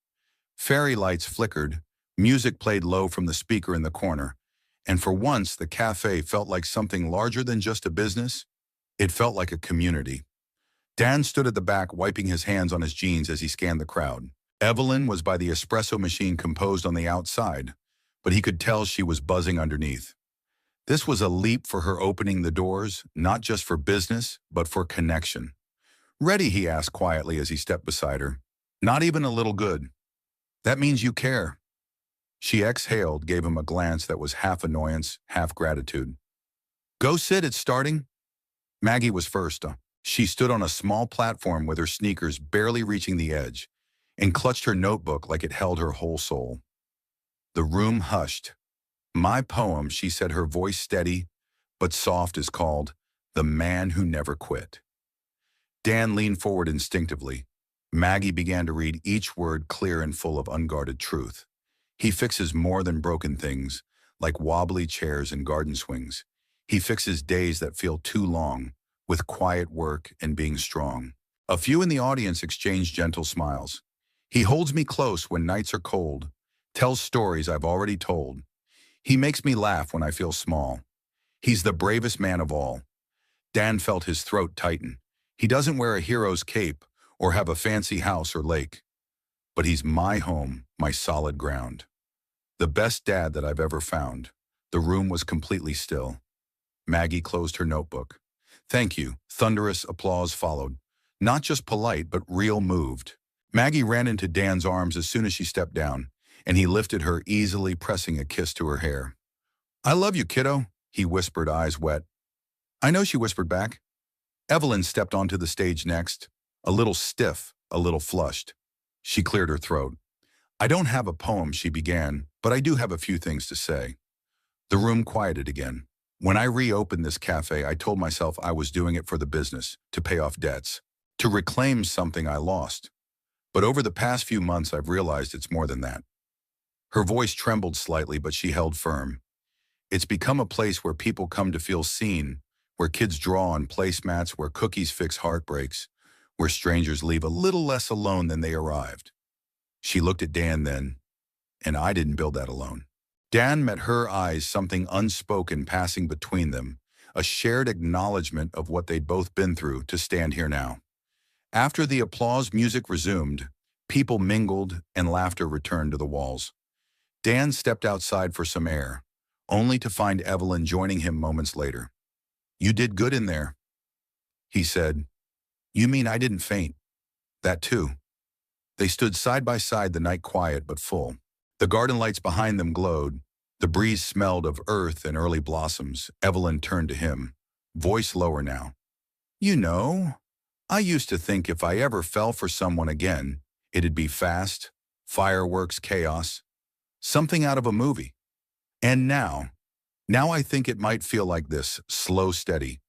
Fairy lights flickered. Music played low from the speaker in the corner. And for once, the cafe felt like something larger than just a business. It felt like a community. Dan stood at the back, wiping his hands on his jeans as he scanned the crowd. Evelyn was by the espresso machine composed on the outside, but he could tell she was buzzing underneath. This was a leap for her, opening the doors, not just for business, but for connection. "Ready?" he asked quietly as he stepped beside her. "Not even a little good." "That means you care." She exhaled, gave him a glance that was half annoyance, half gratitude. "Go sit, it's starting." Maggie was first. She stood on a small platform with her sneakers barely reaching the edge and clutched her notebook like it held her whole soul. The room hushed. "My poem," she said, her voice steady but soft, "is called 'The Man Who Never Quit.'" Dan leaned forward instinctively. Maggie began to read, each word clear and full of unguarded truth. "He fixes more than broken things, like wobbly chairs and garden swings. He fixes days that feel too long, with quiet work and being strong." A few in the audience exchanged gentle smiles. "He holds me close when nights are cold, tells stories I've already told. He makes me laugh when I feel small. He's the bravest man of all." Dan felt his throat tighten. "He doesn't wear a hero's cape or have a fancy house or lake. But he's my home, my solid ground. The best dad that I've ever found." The room was completely still. Maggie closed her notebook. "Thank you." Thunderous applause followed. Not just polite, but real moved. Maggie ran into Dan's arms as soon as she stepped down, and he lifted her, easily pressing a kiss to her hair. "I love you, kiddo," he whispered, eyes wet. "I know," she whispered back. Evelyn stepped onto the stage next, a little stiff, a little flushed. She cleared her throat. "I don't have a poem," she began, "but I do have a few things to say." The room quieted again. "When I reopened this cafe, I told myself I was doing it for the business, to pay off debts, to reclaim something I lost. But over the past few months, I've realized it's more than that." Her voice trembled slightly, but she held firm. "It's become a place where people come to feel seen, where kids draw on placemats, where cookies fix heartbreaks, where strangers leave a little less alone than they arrived." She looked at Dan then, "And I didn't build that alone." Dan met her eyes, something unspoken passing between them, a shared acknowledgement of what they'd both been through to stand here now. After the applause, music resumed. People mingled and laughter returned to the walls. Dan stepped outside for some air, only to find Evelyn joining him moments later. "You did good in there," he said. "You mean I didn't faint?" "That too." They stood side by side, the night quiet but full. The garden lights behind them glowed. The breeze smelled of earth and early blossoms. Evelyn turned to him, voice lower now. "You know, I used to think if I ever fell for someone again, it'd be fast, fireworks, chaos, something out of a movie. And now I think it might feel like this, slow, steady.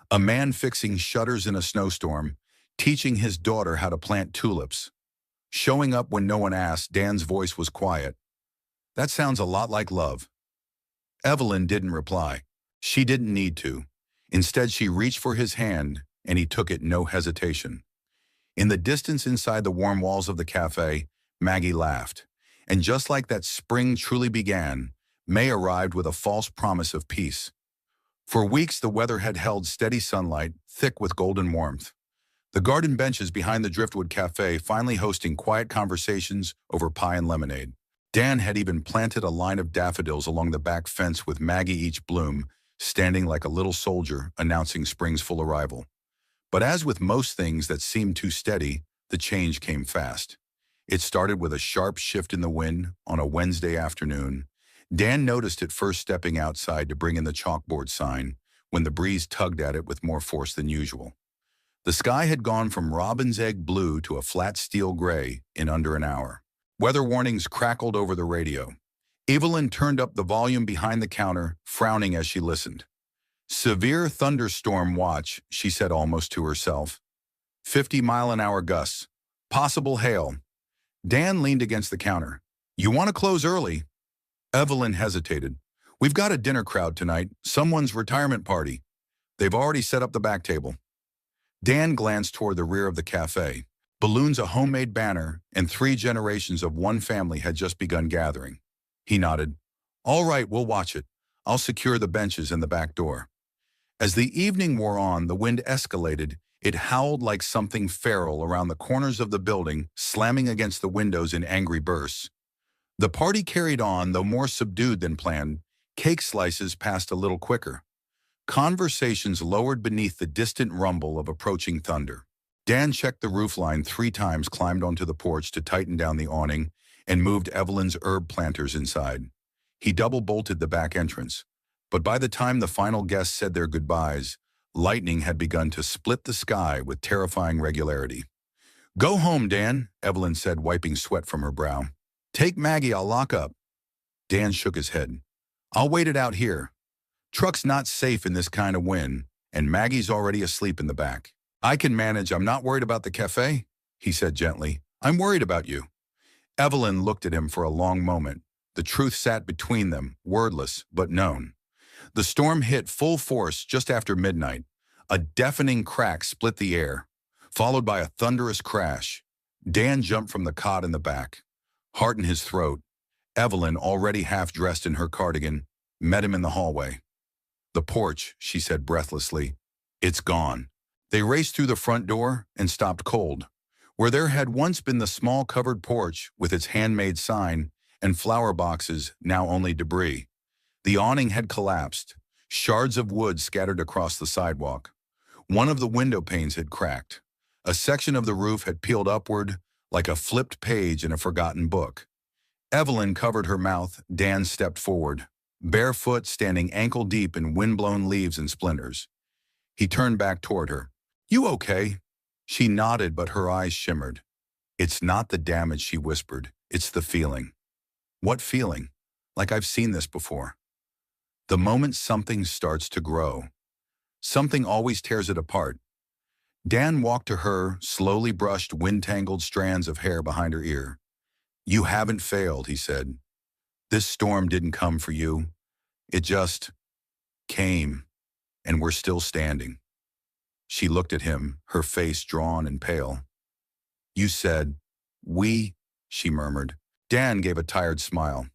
A man fixing shutters in a snowstorm, teaching his daughter how to plant tulips. Showing up when no one asked." Dan's voice was quiet. "That sounds a lot like love." Evelyn didn't reply. She didn't need to. Instead, she reached for his hand, and he took it, no hesitation. In the distance inside the warm walls of the cafe, Maggie laughed. And just like that spring truly began, May arrived with a false promise of peace. For weeks, the weather had held steady sunlight, thick with golden warmth. The garden benches behind the Driftwood Cafe finally hosting quiet conversations over pie and lemonade. Dan had even planted a line of daffodils along the back fence with Maggie each bloom, standing like a little soldier announcing spring's full arrival. But as with most things that seemed too steady, the change came fast. It started with a sharp shift in the wind on a Wednesday afternoon. Dan noticed it first stepping outside to bring in the chalkboard sign, when the breeze tugged at it with more force than usual. The sky had gone from robin's egg blue to a flat steel gray in under an hour. Weather warnings crackled over the radio. Evelyn turned up the volume behind the counter, frowning as she listened. "Severe thunderstorm watch," she said almost to herself. 50-mile-an-hour gusts. Possible hail. Dan leaned against the counter. "You want to close early?" Evelyn hesitated. "We've got a dinner crowd tonight, someone's retirement party. They've already set up the back table." Dan glanced toward the rear of the cafe. Balloons, a homemade banner, and 3 generations of one family had just begun gathering. He nodded. "All right, we'll watch it. I'll secure the benches and the back door." As the evening wore on, the wind escalated. It howled like something feral around the corners of the building, slamming against the windows in angry bursts. The party carried on, though more subdued than planned. Cake slices passed a little quicker. Conversations lowered beneath the distant rumble of approaching thunder. Dan checked the roofline 3 times, climbed onto the porch to tighten down the awning, and moved Evelyn's herb planters inside. He double-bolted the back entrance. But by the time the final guests said their goodbyes, lightning had begun to split the sky with terrifying regularity. "Go home, Dan," Evelyn said, wiping sweat from her brow. "Take Maggie, I'll lock up." Dan shook his head. "I'll wait it out here. Truck's not safe in this kind of wind, and Maggie's already asleep in the back. I can manage. I'm not worried about the cafe," he said gently. "I'm worried about you." Evelyn looked at him for a long moment. The truth sat between them, wordless but known. The storm hit full force just after midnight. A deafening crack split the air, followed by a thunderous crash. Dan jumped from the cot in the back, heart in his throat. Evelyn, already half-dressed in her cardigan, met him in the hallway. "The porch," she said breathlessly. "It's gone." They raced through the front door and stopped cold. Where there had once been the small covered porch with its handmade sign and flower boxes, now only debris. The awning had collapsed, shards of wood scattered across the sidewalk. One of the window panes had cracked. A section of the roof had peeled upward like a flipped page in a forgotten book. Evelyn covered her mouth. Dan stepped forward, barefoot, standing ankle-deep in wind-blown leaves and splinters. He turned back toward her. "You okay?" She nodded, but her eyes shimmered. "It's not the damage," she whispered. "It's the feeling." "What feeling?" "Like I've seen this before." The moment something starts to grow, something always tears it apart. Dan walked to her, slowly brushed wind-tangled strands of hair behind her ear. "You haven't failed," he said. "This storm didn't come for you. It just came, and we're still standing." She looked at him, her face drawn and pale. "You said, 'we,'" she murmured. Dan gave a tired smile.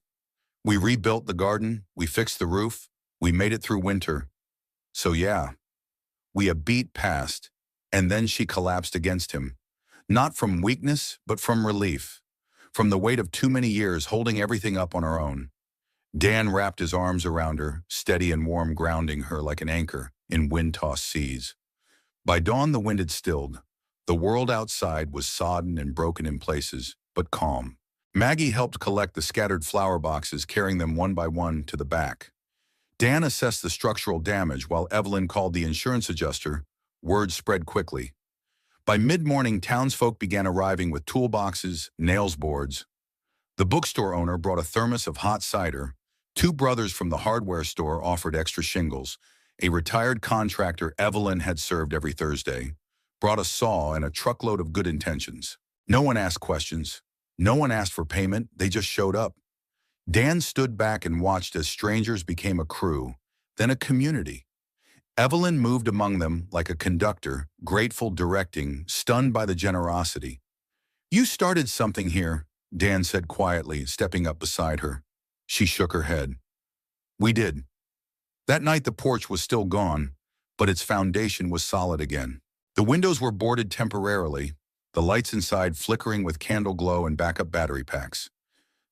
"We rebuilt the garden, we fixed the roof, we made it through winter. So yeah, we a beat past." And then she collapsed against him, not from weakness, but from relief. from the weight of too many years holding everything up on our own. Dan wrapped his arms around her, steady and warm, grounding her like an anchor in wind-tossed seas. By dawn, the wind had stilled. The world outside was sodden and broken in places, but calm. Maggie helped collect the scattered flower boxes, carrying them one by one to the back. Dan assessed the structural damage while Evelyn called the insurance adjuster. Word spread quickly. By mid-morning, townsfolk began arriving with toolboxes, nails boards. The bookstore owner brought a thermos of hot cider. Two brothers from the hardware store offered extra shingles. A retired contractor Evelyn had served every Thursday brought a saw and a truckload of good intentions. No one asked questions. No one asked for payment. They just showed up. Dan stood back and watched as strangers became a crew, then a community. Evelyn moved among them like a conductor, grateful, directing, stunned by the generosity. "You started something here," Dan said quietly, stepping up beside her. She shook her head. "We did." That night the porch was still gone, but its foundation was solid again. The windows were boarded temporarily, the lights inside flickering with candle glow and backup battery packs.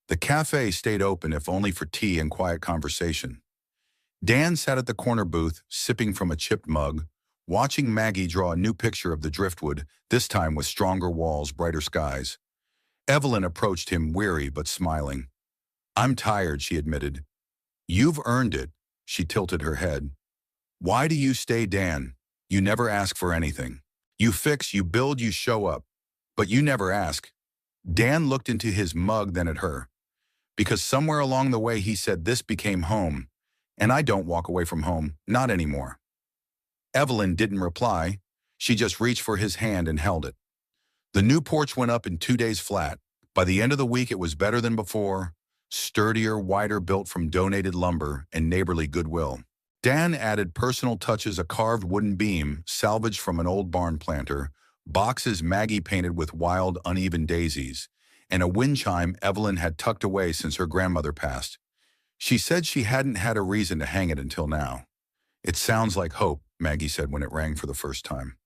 The cafe stayed open, if only for tea and quiet conversation. Dan sat at the corner booth, sipping from a chipped mug, watching Maggie draw a new picture of the driftwood, this time with stronger walls, brighter skies. Evelyn approached him, weary but smiling. "I'm tired," she admitted. "You've earned it." She tilted her head. "Why do you stay, Dan? You never ask for anything. You fix, you build, you show up. But you never ask." Dan looked into his mug, then at her. "Because somewhere along the way he said this became home. And I don't walk away from home, not anymore." Evelyn didn't reply. She just reached for his hand and held it. The new porch went up in 2 days flat. By the end of the week it was better than before, sturdier, wider, built from donated lumber and neighborly goodwill. Dan added personal touches: a carved wooden beam salvaged from an old barn planter, boxes Maggie painted with wild, uneven daisies, and a wind chime Evelyn had tucked away since her grandmother passed. She said she hadn't had a reason to hang it until now. "It sounds like hope," Maggie said when it rang for the first time.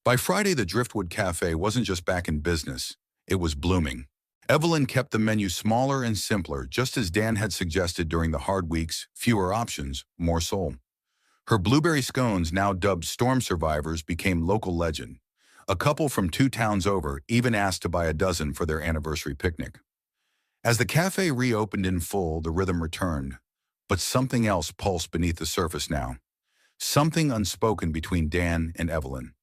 By Friday, the Driftwood Cafe wasn't just back in business, it was blooming. Evelyn kept the menu smaller and simpler, just as Dan had suggested during the hard weeks: fewer options, more soul. Her blueberry scones, now dubbed storm survivors, became local legend. A couple from 2 towns over even asked to buy a dozen for their anniversary picnic. As the cafe reopened in full, the rhythm returned. But something else pulsed beneath the surface now. Something unspoken between Dan and Evelyn.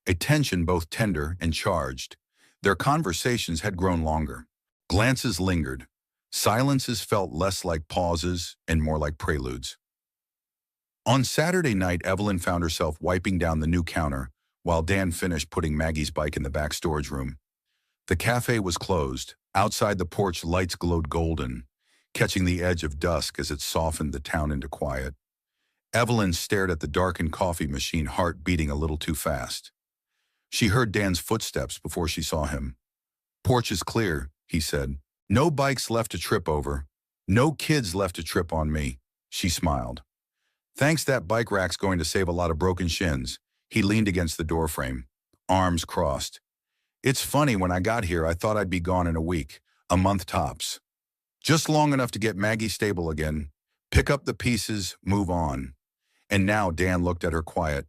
A tension both tender and charged. Their conversations had grown longer. Glances lingered. Silences felt less like pauses and more like preludes. On Saturday night, Evelyn found herself wiping down the new counter while Dan finished putting Maggie's bike in the back storage room. The cafe was closed. Outside the porch, lights glowed golden, catching the edge of dusk as it softened the town into quiet. Evelyn stared at the darkened coffee machine, heart beating a little too fast. She heard Dan's footsteps before she saw him. "Porch is clear," he said. "No bikes left to trip over. No kids left to trip on me." She smiled. "Thanks, that bike rack's going to save a lot of broken shins." He leaned against the doorframe, arms crossed. "It's funny, when I got here I thought I'd be gone in a week, a month tops. Just long enough to get Maggie stable again, pick up the pieces, move on. And now," Dan looked at her quiet,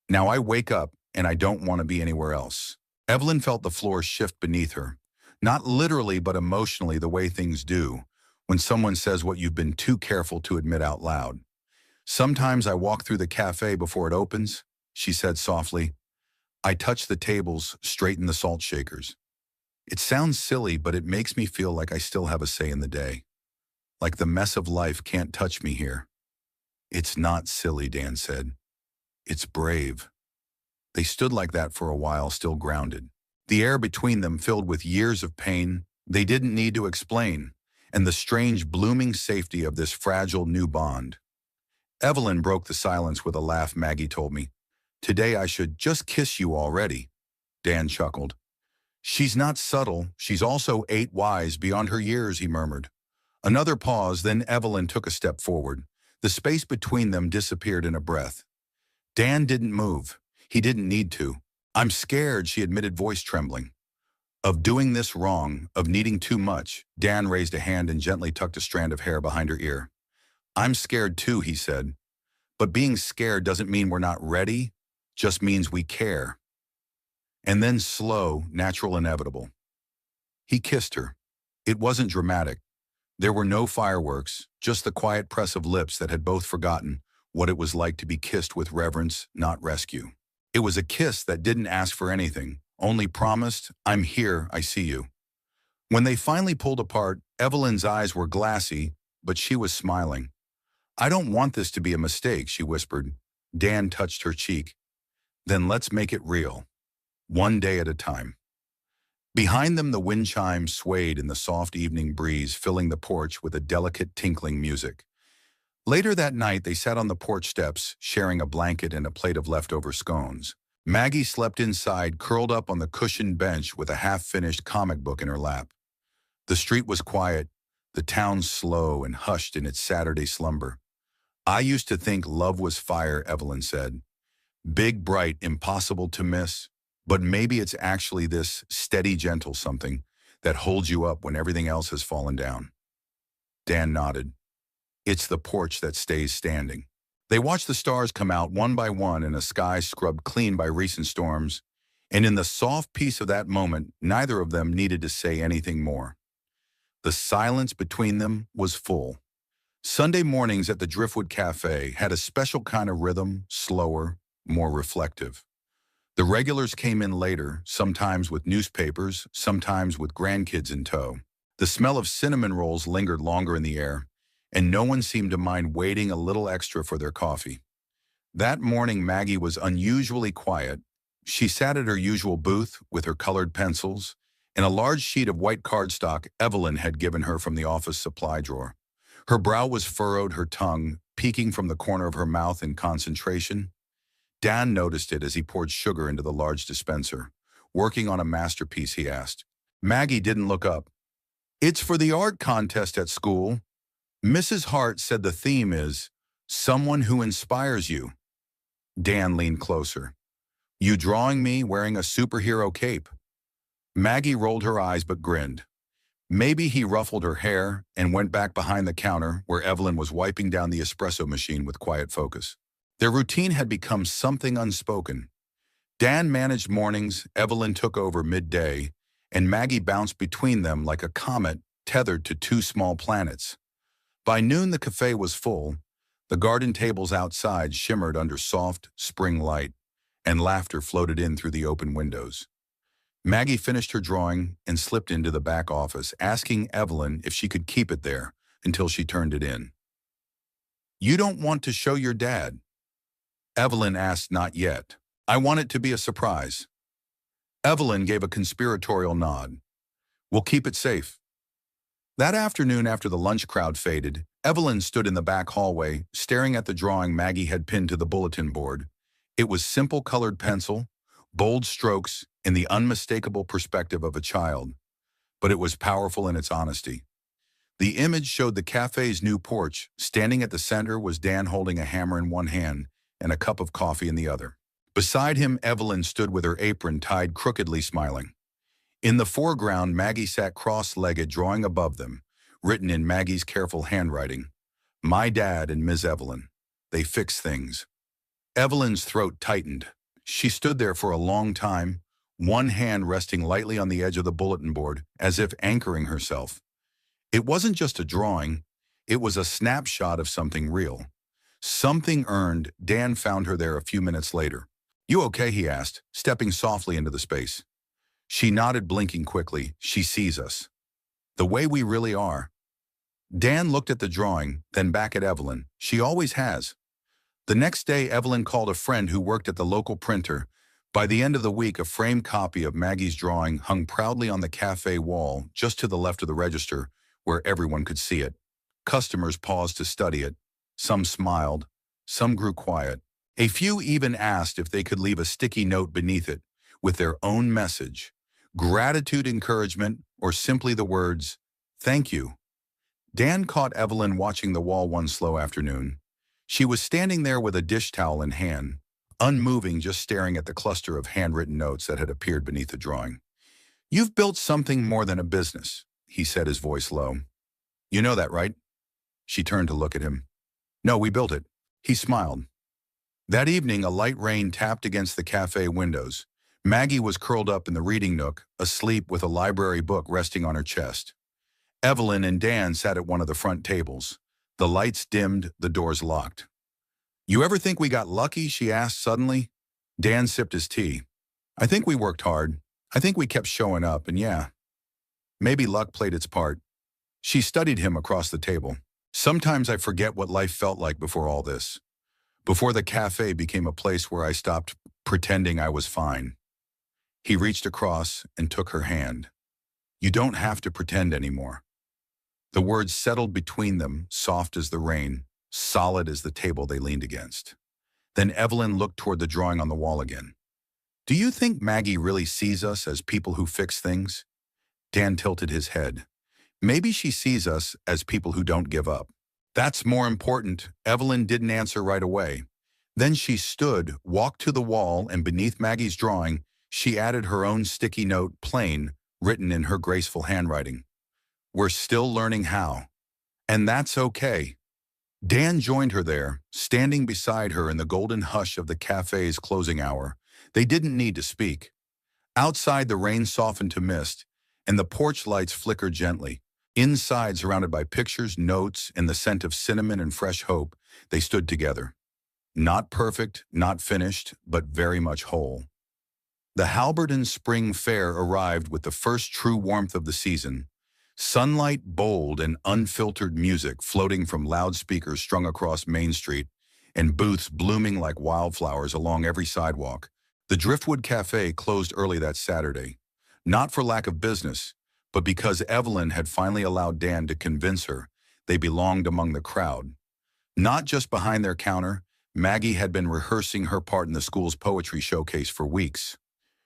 "now I wake up and I don't want to be anywhere else." Evelyn felt the floor shift beneath her. Not literally, but emotionally, the way things do when someone says what you've been too careful to admit out loud. "Sometimes I walk through the cafe before it opens," she said softly. "I touch the tables, straighten the salt shakers. It sounds silly, but it makes me feel like I still have a say in the day. Like the mess of life can't touch me here." "It's not silly," Dan said. "It's brave." They stood like that for a while, still grounded. The air between them filled with years of pain they didn't need to explain, and the strange, blooming safety of this fragile new bond. Evelyn broke the silence with a laugh. "Maggie told me today I should just kiss you already." Dan chuckled. "She's not subtle. She's also 8 wise beyond her years," he murmured. Another pause, then Evelyn took a step forward. The space between them disappeared in a breath. Dan didn't move. He didn't need to. "I'm scared," she admitted, voice trembling. Of doing this wrong, of needing too much. Dan raised a hand and gently tucked a strand of hair behind her ear. I'm scared too, he said. But being scared doesn't mean we're not ready, just means we care. And then slow, natural, inevitable. He kissed her. It wasn't dramatic. There were no fireworks, just the quiet press of lips that had both forgotten what it was like to be kissed with reverence, not rescue. It was a kiss that didn't ask for anything, only promised, I'm here, I see you. When they finally pulled apart, Evelyn's eyes were glassy, but she was smiling. I don't want this to be a mistake, she whispered. Dan touched her cheek. Then let's make it real. One day at a time. Behind them, the wind chimes swayed in the soft evening breeze, filling the porch with a delicate tinkling music. Later that night, they sat on the porch steps, sharing a blanket and a plate of leftover scones. Maggie slept inside, curled up on the cushioned bench with a half-finished comic book in her lap. The street was quiet, the town slow and hushed in its Saturday slumber. I used to think love was fire, Evelyn said. Big, bright, impossible to miss. But maybe it's actually this steady, gentle something that holds you up when everything else has fallen down. Dan nodded. It's the porch that stays standing. They watched the stars come out one by one in a sky scrubbed clean by recent storms, and in the soft peace of that moment, neither of them needed to say anything more. The silence between them was full. Sunday mornings at the Driftwood Cafe had a special kind of rhythm, slower, more reflective. The regulars came in later, sometimes with newspapers, sometimes with grandkids in tow. The smell of cinnamon rolls lingered longer in the air, and no one seemed to mind waiting a little extra for their coffee. That morning, Maggie was unusually quiet. She sat at her usual booth with her colored pencils and a large sheet of white cardstock Evelyn had given her from the office supply drawer. Her brow was furrowed, her tongue peeking from the corner of her mouth in concentration. Dan noticed it as he poured sugar into the large dispenser. Working on a masterpiece, he asked. Maggie didn't look up. It's for the art contest at school. Mrs. Hart said the theme is, someone who inspires you. Dan leaned closer. You drawing me wearing a superhero cape? Maggie rolled her eyes but grinned. Maybe he ruffled her hair and went back behind the counter where Evelyn was wiping down the espresso machine with quiet focus. Their routine had become something unspoken. Dan managed mornings, Evelyn took over midday, and Maggie bounced between them like a comet tethered to two small planets. By noon, the cafe was full. The garden tables outside shimmered under soft, spring light, and laughter floated in through the open windows. Maggie finished her drawing and slipped into the back office, asking Evelyn if she could keep it there until she turned it in. You don't want to show your dad? Evelyn asked, not yet. I want it to be a surprise. Evelyn gave a conspiratorial nod. We'll keep it safe. That afternoon, after the lunch crowd faded, Evelyn stood in the back hallway, staring at the drawing Maggie had pinned to the bulletin board. It was simple colored pencil, bold strokes, and the unmistakable perspective of a child. But it was powerful in its honesty. The image showed the cafe's new porch. Standing at the center was Dan holding a hammer in one hand and a cup of coffee in the other. Beside him, Evelyn stood with her apron tied crookedly, smiling. In the foreground, Maggie sat cross-legged, drawing above them, written in Maggie's careful handwriting. My dad and Ms. Evelyn. They fix things. Evelyn's throat tightened. She stood there for a long time, one hand resting lightly on the edge of the bulletin board, as if anchoring herself. It wasn't just a drawing, it was a snapshot of something real. Something earned. Dan found her there a few minutes later. You okay, he asked, stepping softly into the space. She nodded, blinking quickly. She sees us. The way we really are. Dan looked at the drawing, then back at Evelyn. She always has. The next day, Evelyn called a friend who worked at the local printer. By the end of the week, a framed copy of Maggie's drawing hung proudly on the cafe wall, just to the left of the register, where everyone could see it. Customers paused to study it. Some smiled, some grew quiet. A few even asked if they could leave a sticky note beneath it with their own message, gratitude, encouragement, or simply the words, thank you. Dan caught Evelyn watching the wall one slow afternoon. She was standing there with a dish towel in hand, unmoving, just staring at the cluster of handwritten notes that had appeared beneath the drawing. "You've built something more than a business," he said, his voice low. "You know that, right?" She turned to look at him. "No, we built it." He smiled. That evening, a light rain tapped against the cafe windows. Maggie was curled up in the reading nook, asleep with a library book resting on her chest. Evelyn and Dan sat at one of the front tables. The lights dimmed, the doors locked. "You ever think we got lucky?" she asked suddenly. Dan sipped his tea. "I think we worked hard. I think we kept showing up, and yeah, maybe luck played its part." She studied him across the table. "Sometimes I forget what life felt like before all this. Before the cafe became a place where I stopped pretending I was fine." He reached across and took her hand. "You don't have to pretend anymore." The words settled between them, soft as the rain, solid as the table they leaned against. Then Evelyn looked toward the drawing on the wall again. "Do you think Maggie really sees us as people who fix things?" Dan tilted his head. "Maybe she sees us as people who don't give up." "That's more important." Evelyn didn't answer right away. Then she stood, walked to the wall, and beneath Maggie's drawing, she added her own sticky note, plain, written in her graceful handwriting. "We're still learning how. And that's okay." Dan joined her there, standing beside her in the golden hush of the cafe's closing hour. They didn't need to speak. Outside, the rain softened to mist, and the porch lights flickered gently. Inside, surrounded by pictures, notes, and the scent of cinnamon and fresh hope, they stood together. Not perfect, not finished, but very much whole. The Halberton Spring Fair arrived with the first true warmth of the season. Sunlight bold and unfiltered music floating from loudspeakers strung across Main Street, and booths blooming like wildflowers along every sidewalk. The Driftwood Cafe closed early that Saturday, not for lack of business, but because Evelyn had finally allowed Dan to convince her they belonged among the crowd. Not just behind their counter, Maggie had been rehearsing her part in the school's poetry showcase for weeks.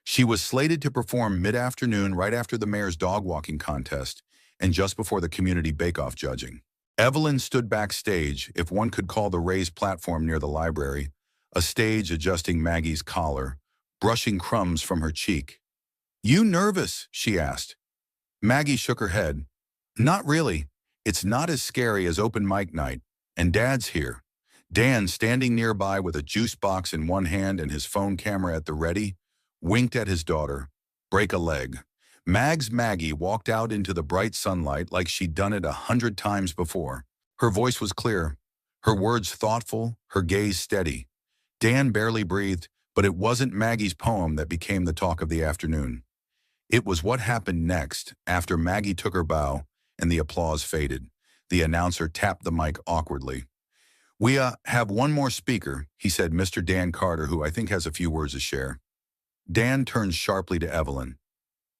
She was slated to perform mid-afternoon right after the mayor's dog walking contest and just before the community bake-off judging. Evelyn stood backstage, if one could call the raised platform near the library, a stage adjusting Maggie's collar, brushing crumbs from her cheek. "You nervous?" she asked. Maggie shook her head. "Not really. It's not as scary as open mic night, and Dad's here." Dan, standing nearby with a juice box in one hand and his phone camera at the ready, winked at his daughter. "Break a leg." Maggie walked out into the bright sunlight like she'd done it 100 times before. Her voice was clear, her words thoughtful, her gaze steady. Dan barely breathed, but it wasn't Maggie's poem that became the talk of the afternoon. It was what happened next, after Maggie took her bow and the applause faded. The announcer tapped the mic awkwardly. "We have one more speaker," he said, Mr. Dan Carter, who I think has a few words to share. Dan turned sharply to Evelyn.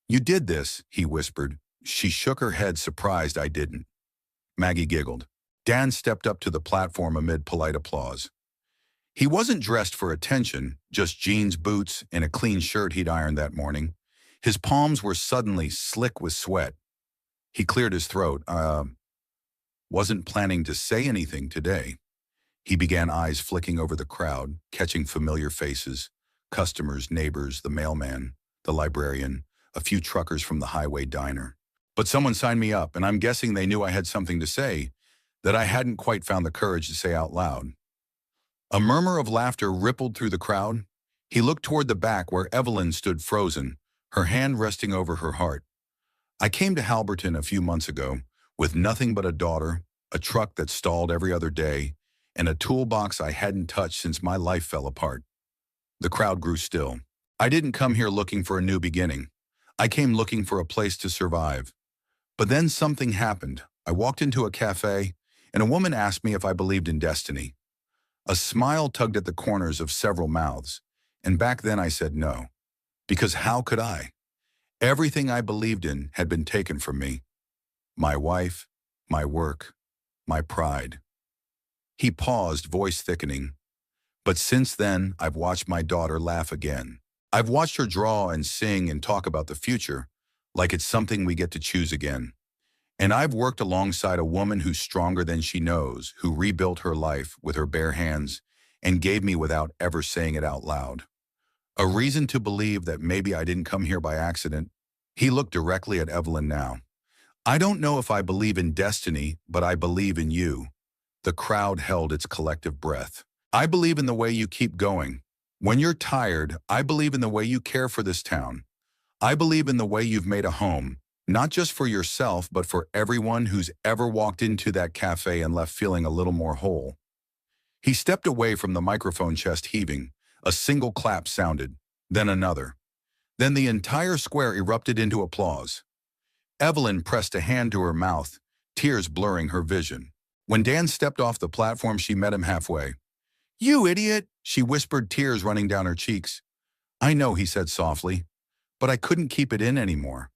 "You did this," he whispered. She shook her head, surprised. "I didn't." Maggie giggled. Dan stepped up to the platform amid polite applause. He wasn't dressed for attention, just jeans, boots, and a clean shirt he'd ironed that morning. His palms were suddenly slick with sweat. He cleared his throat. Wasn't planning to say anything today." He began, eyes flicking over the crowd, catching familiar faces, customers, neighbors, the mailman, the librarian, a few truckers from the highway diner. "But someone signed me up, and I'm guessing they knew I had something to say that I hadn't quite found the courage to say out loud." A murmur of laughter rippled through the crowd. He looked toward the back where Evelyn stood frozen, her hand resting over her heart. "I came to Halberton a few months ago with nothing but a daughter, a truck that stalled every other day, and a toolbox I hadn't touched since my life fell apart." The crowd grew still. "I didn't come here looking for a new beginning. I came looking for a place to survive. But then something happened. I walked into a cafe, and a woman asked me if I believed in destiny. A smile tugged at the corners of several mouths, and back then I said no. Because how could I? Everything I believed in had been taken from me. My wife, my work, my pride." He paused, voice thickening. "But since then, I've watched my daughter laugh again. I've watched her draw and sing and talk about the future, like it's something we get to choose again. And I've worked alongside a woman who's stronger than she knows, who rebuilt her life with her bare hands and gave me without ever saying it out loud. A reason to believe that maybe I didn't come here by accident, He looked directly at Evelyn now. I don't know if I believe in destiny, but I believe in you. The crowd held its collective breath. I believe in the way you keep going. When you're tired, I believe in the way you care for this town. I believe in the way you've made a home, not just for yourself, but for everyone who's ever walked into that cafe and left feeling a little more whole. He stepped away from the microphone, chest heaving. A single clap sounded, then another. Then the entire square erupted into applause. Evelyn pressed a hand to her mouth, tears blurring her vision. When Dan stepped off the platform, she met him halfway. "You idiot," she whispered, tears running down her cheeks. "I know," he said softly, "but I couldn't keep it in anymore."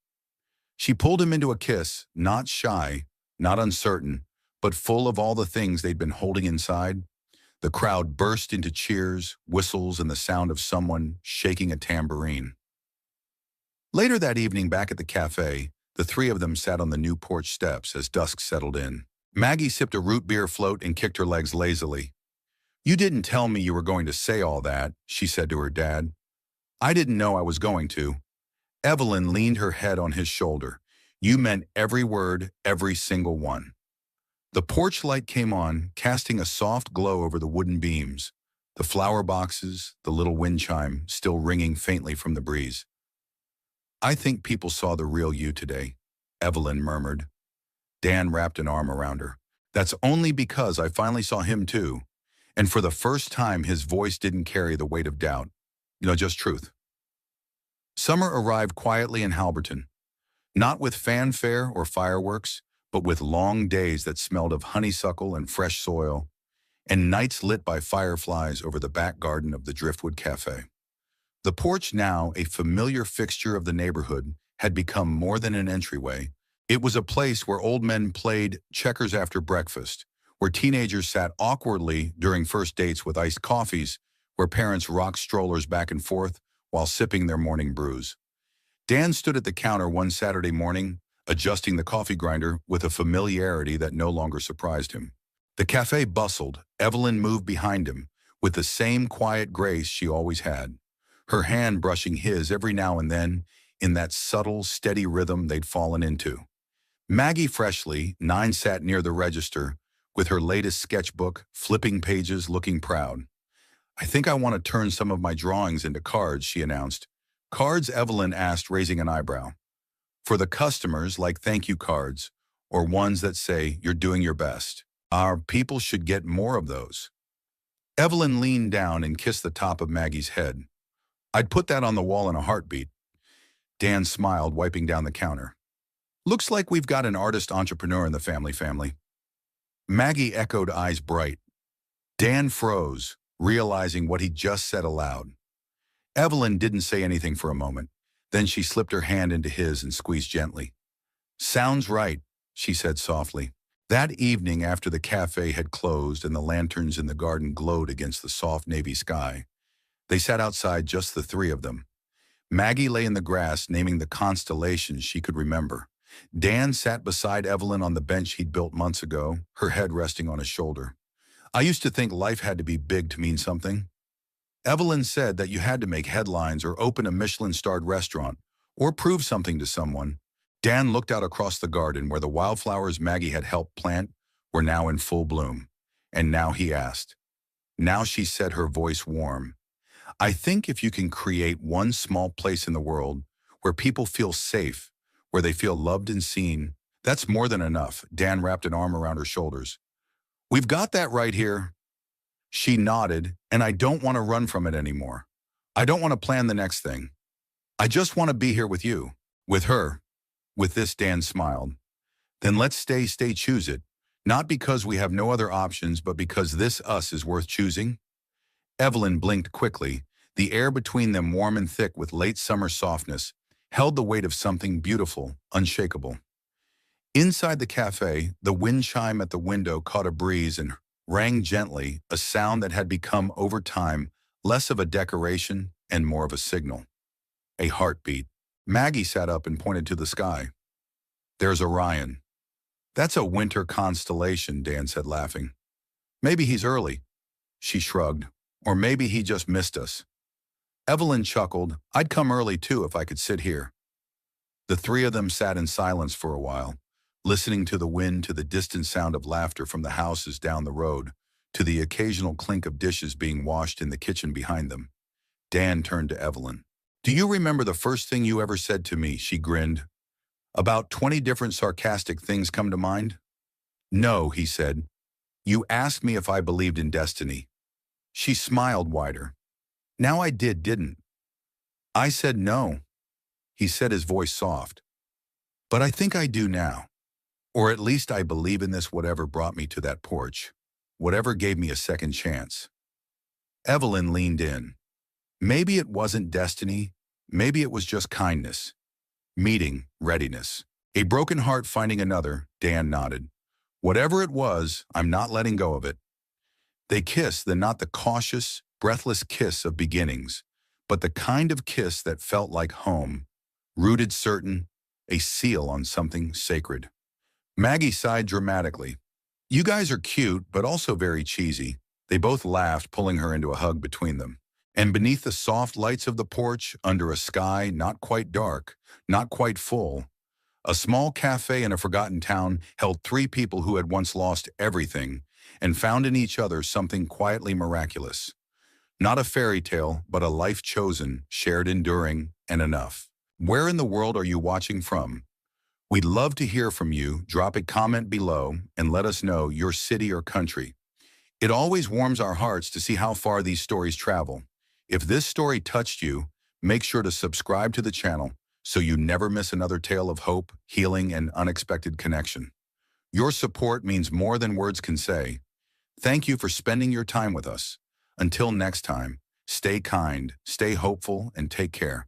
She pulled him into a kiss, not shy, not uncertain, but full of all the things they'd been holding inside. The crowd burst into cheers, whistles, and the sound of someone shaking a tambourine. Later that evening, back at the cafe, the three of them sat on the new porch steps as dusk settled in. Maggie sipped a root beer float and kicked her legs lazily. "You didn't tell me you were going to say all that," she said to her dad. "I didn't know I was going to." Evelyn leaned her head on his shoulder. "You meant every word, every single one." The porch light came on, casting a soft glow over the wooden beams, the flower boxes, the little wind chime still ringing faintly from the breeze. "I think people saw the real you today," Evelyn murmured. Dan wrapped an arm around her. "That's only because I finally saw him too. And for the first time, his voice didn't carry the weight of doubt. Just truth." Summer arrived quietly in Halberton, not with fanfare or fireworks, but with long days that smelled of honeysuckle and fresh soil, and nights lit by fireflies over the back garden of the Driftwood Cafe. The porch, now a familiar fixture of the neighborhood, had become more than an entryway. It was a place where old men played checkers after breakfast, where teenagers sat awkwardly during first dates with iced coffees, where parents rocked strollers back and forth while sipping their morning brews. Dan stood at the counter one Saturday morning, adjusting the coffee grinder with a familiarity that no longer surprised him. The cafe bustled. Evelyn moved behind him, with the same quiet grace she always had, her hand brushing his every now and then in that subtle, steady rhythm they'd fallen into. Maggie Freshly, 9, sat near the register, with her latest sketchbook, flipping pages, looking proud. "I think I want to turn some of my drawings into cards," she announced. "Cards?" Evelyn asked, raising an eyebrow. "For the customers, like thank you cards, or ones that say, 'You're doing your best.' Our people should get more of those." Evelyn leaned down and kissed the top of Maggie's head. "I'd put that on the wall in a heartbeat." Dan smiled, wiping down the counter. "Looks like we've got an artist entrepreneur in the family." Maggie echoed, eyes bright. Dan froze, realizing what he'd just said aloud. Evelyn didn't say anything for a moment. Then she slipped her hand into his and squeezed gently. "Sounds right," she said softly. That evening, after the cafe had closed and the lanterns in the garden glowed against the soft navy sky, they sat outside, just the three of them. Maggie lay in the grass, naming the constellations she could remember. Dan sat beside Evelyn on the bench he'd built months ago, her head resting on his shoulder. "I used to think life had to be big to mean something." Evelyn said that you had to make headlines or open a Michelin-starred restaurant or prove something to someone. Dan looked out across the garden where the wildflowers Maggie had helped plant were now in full bloom. And now he asked. Now she said, her voice warm. "I think if you can create one small place in the world where people feel safe, where they feel loved and seen, that's more than enough." Dan wrapped an arm around her shoulders. "We've got that right here." She nodded, "And I don't want to run from it anymore. I don't want to plan the next thing. I just want to be here with you." With her. With this, Dan smiled. "Then let's stay, choose it. Not because we have no other options, but because this us is worth choosing." Evelyn blinked quickly. The air between them, warm and thick with late summer softness, held the weight of something beautiful, unshakable. Inside the cafe, the wind chime at the window caught a breeze and rang gently, a sound that had become, over time, less of a decoration and more of a signal. A heartbeat. Maggie sat up and pointed to the sky. "There's Orion." "That's a winter constellation," Dan said, laughing. "Maybe he's early." She shrugged. "Or maybe he just missed us." Evelyn chuckled. "I'd come early too if I could sit here." The three of them sat in silence for a while, listening to the wind, to the distant sound of laughter from the houses down the road, to the occasional clink of dishes being washed in the kitchen behind them. Dan turned to Evelyn. "Do you remember the first thing you ever said to me?" She grinned. "About 20 different sarcastic things come to mind?" "No," he said. "You asked me if I believed in destiny." She smiled wider. "Now I didn't. I said no." He said, his voice soft. "But I think I do now. Or at least I believe in this, whatever brought me to that porch. Whatever gave me a second chance." Evelyn leaned in. Maybe it wasn't destiny. Maybe it was just kindness. Meeting, readiness. A broken heart finding another, Dan nodded. "Whatever it was, I'm not letting go of it." They kissed, then not the cautious, breathless kiss of beginnings, but the kind of kiss that felt like home, rooted certain, a seal on something sacred. Maggie sighed dramatically. "You guys are cute, but also very cheesy." They both laughed, pulling her into a hug between them. And beneath the soft lights of the porch, under a sky not quite dark, not quite full, a small cafe in a forgotten town held three people who had once lost everything and found in each other something quietly miraculous. Not a fairy tale, but a life chosen, shared, enduring, and enough. Where in the world are you watching from? We'd love to hear from you. Drop a comment below and let us know your city or country. It always warms our hearts to see how far these stories travel. If this story touched you, make sure to subscribe to the channel so you never miss another tale of hope, healing, and unexpected connection. Your support means more than words can say. Thank you for spending your time with us. Until next time, stay kind, stay hopeful, and take care.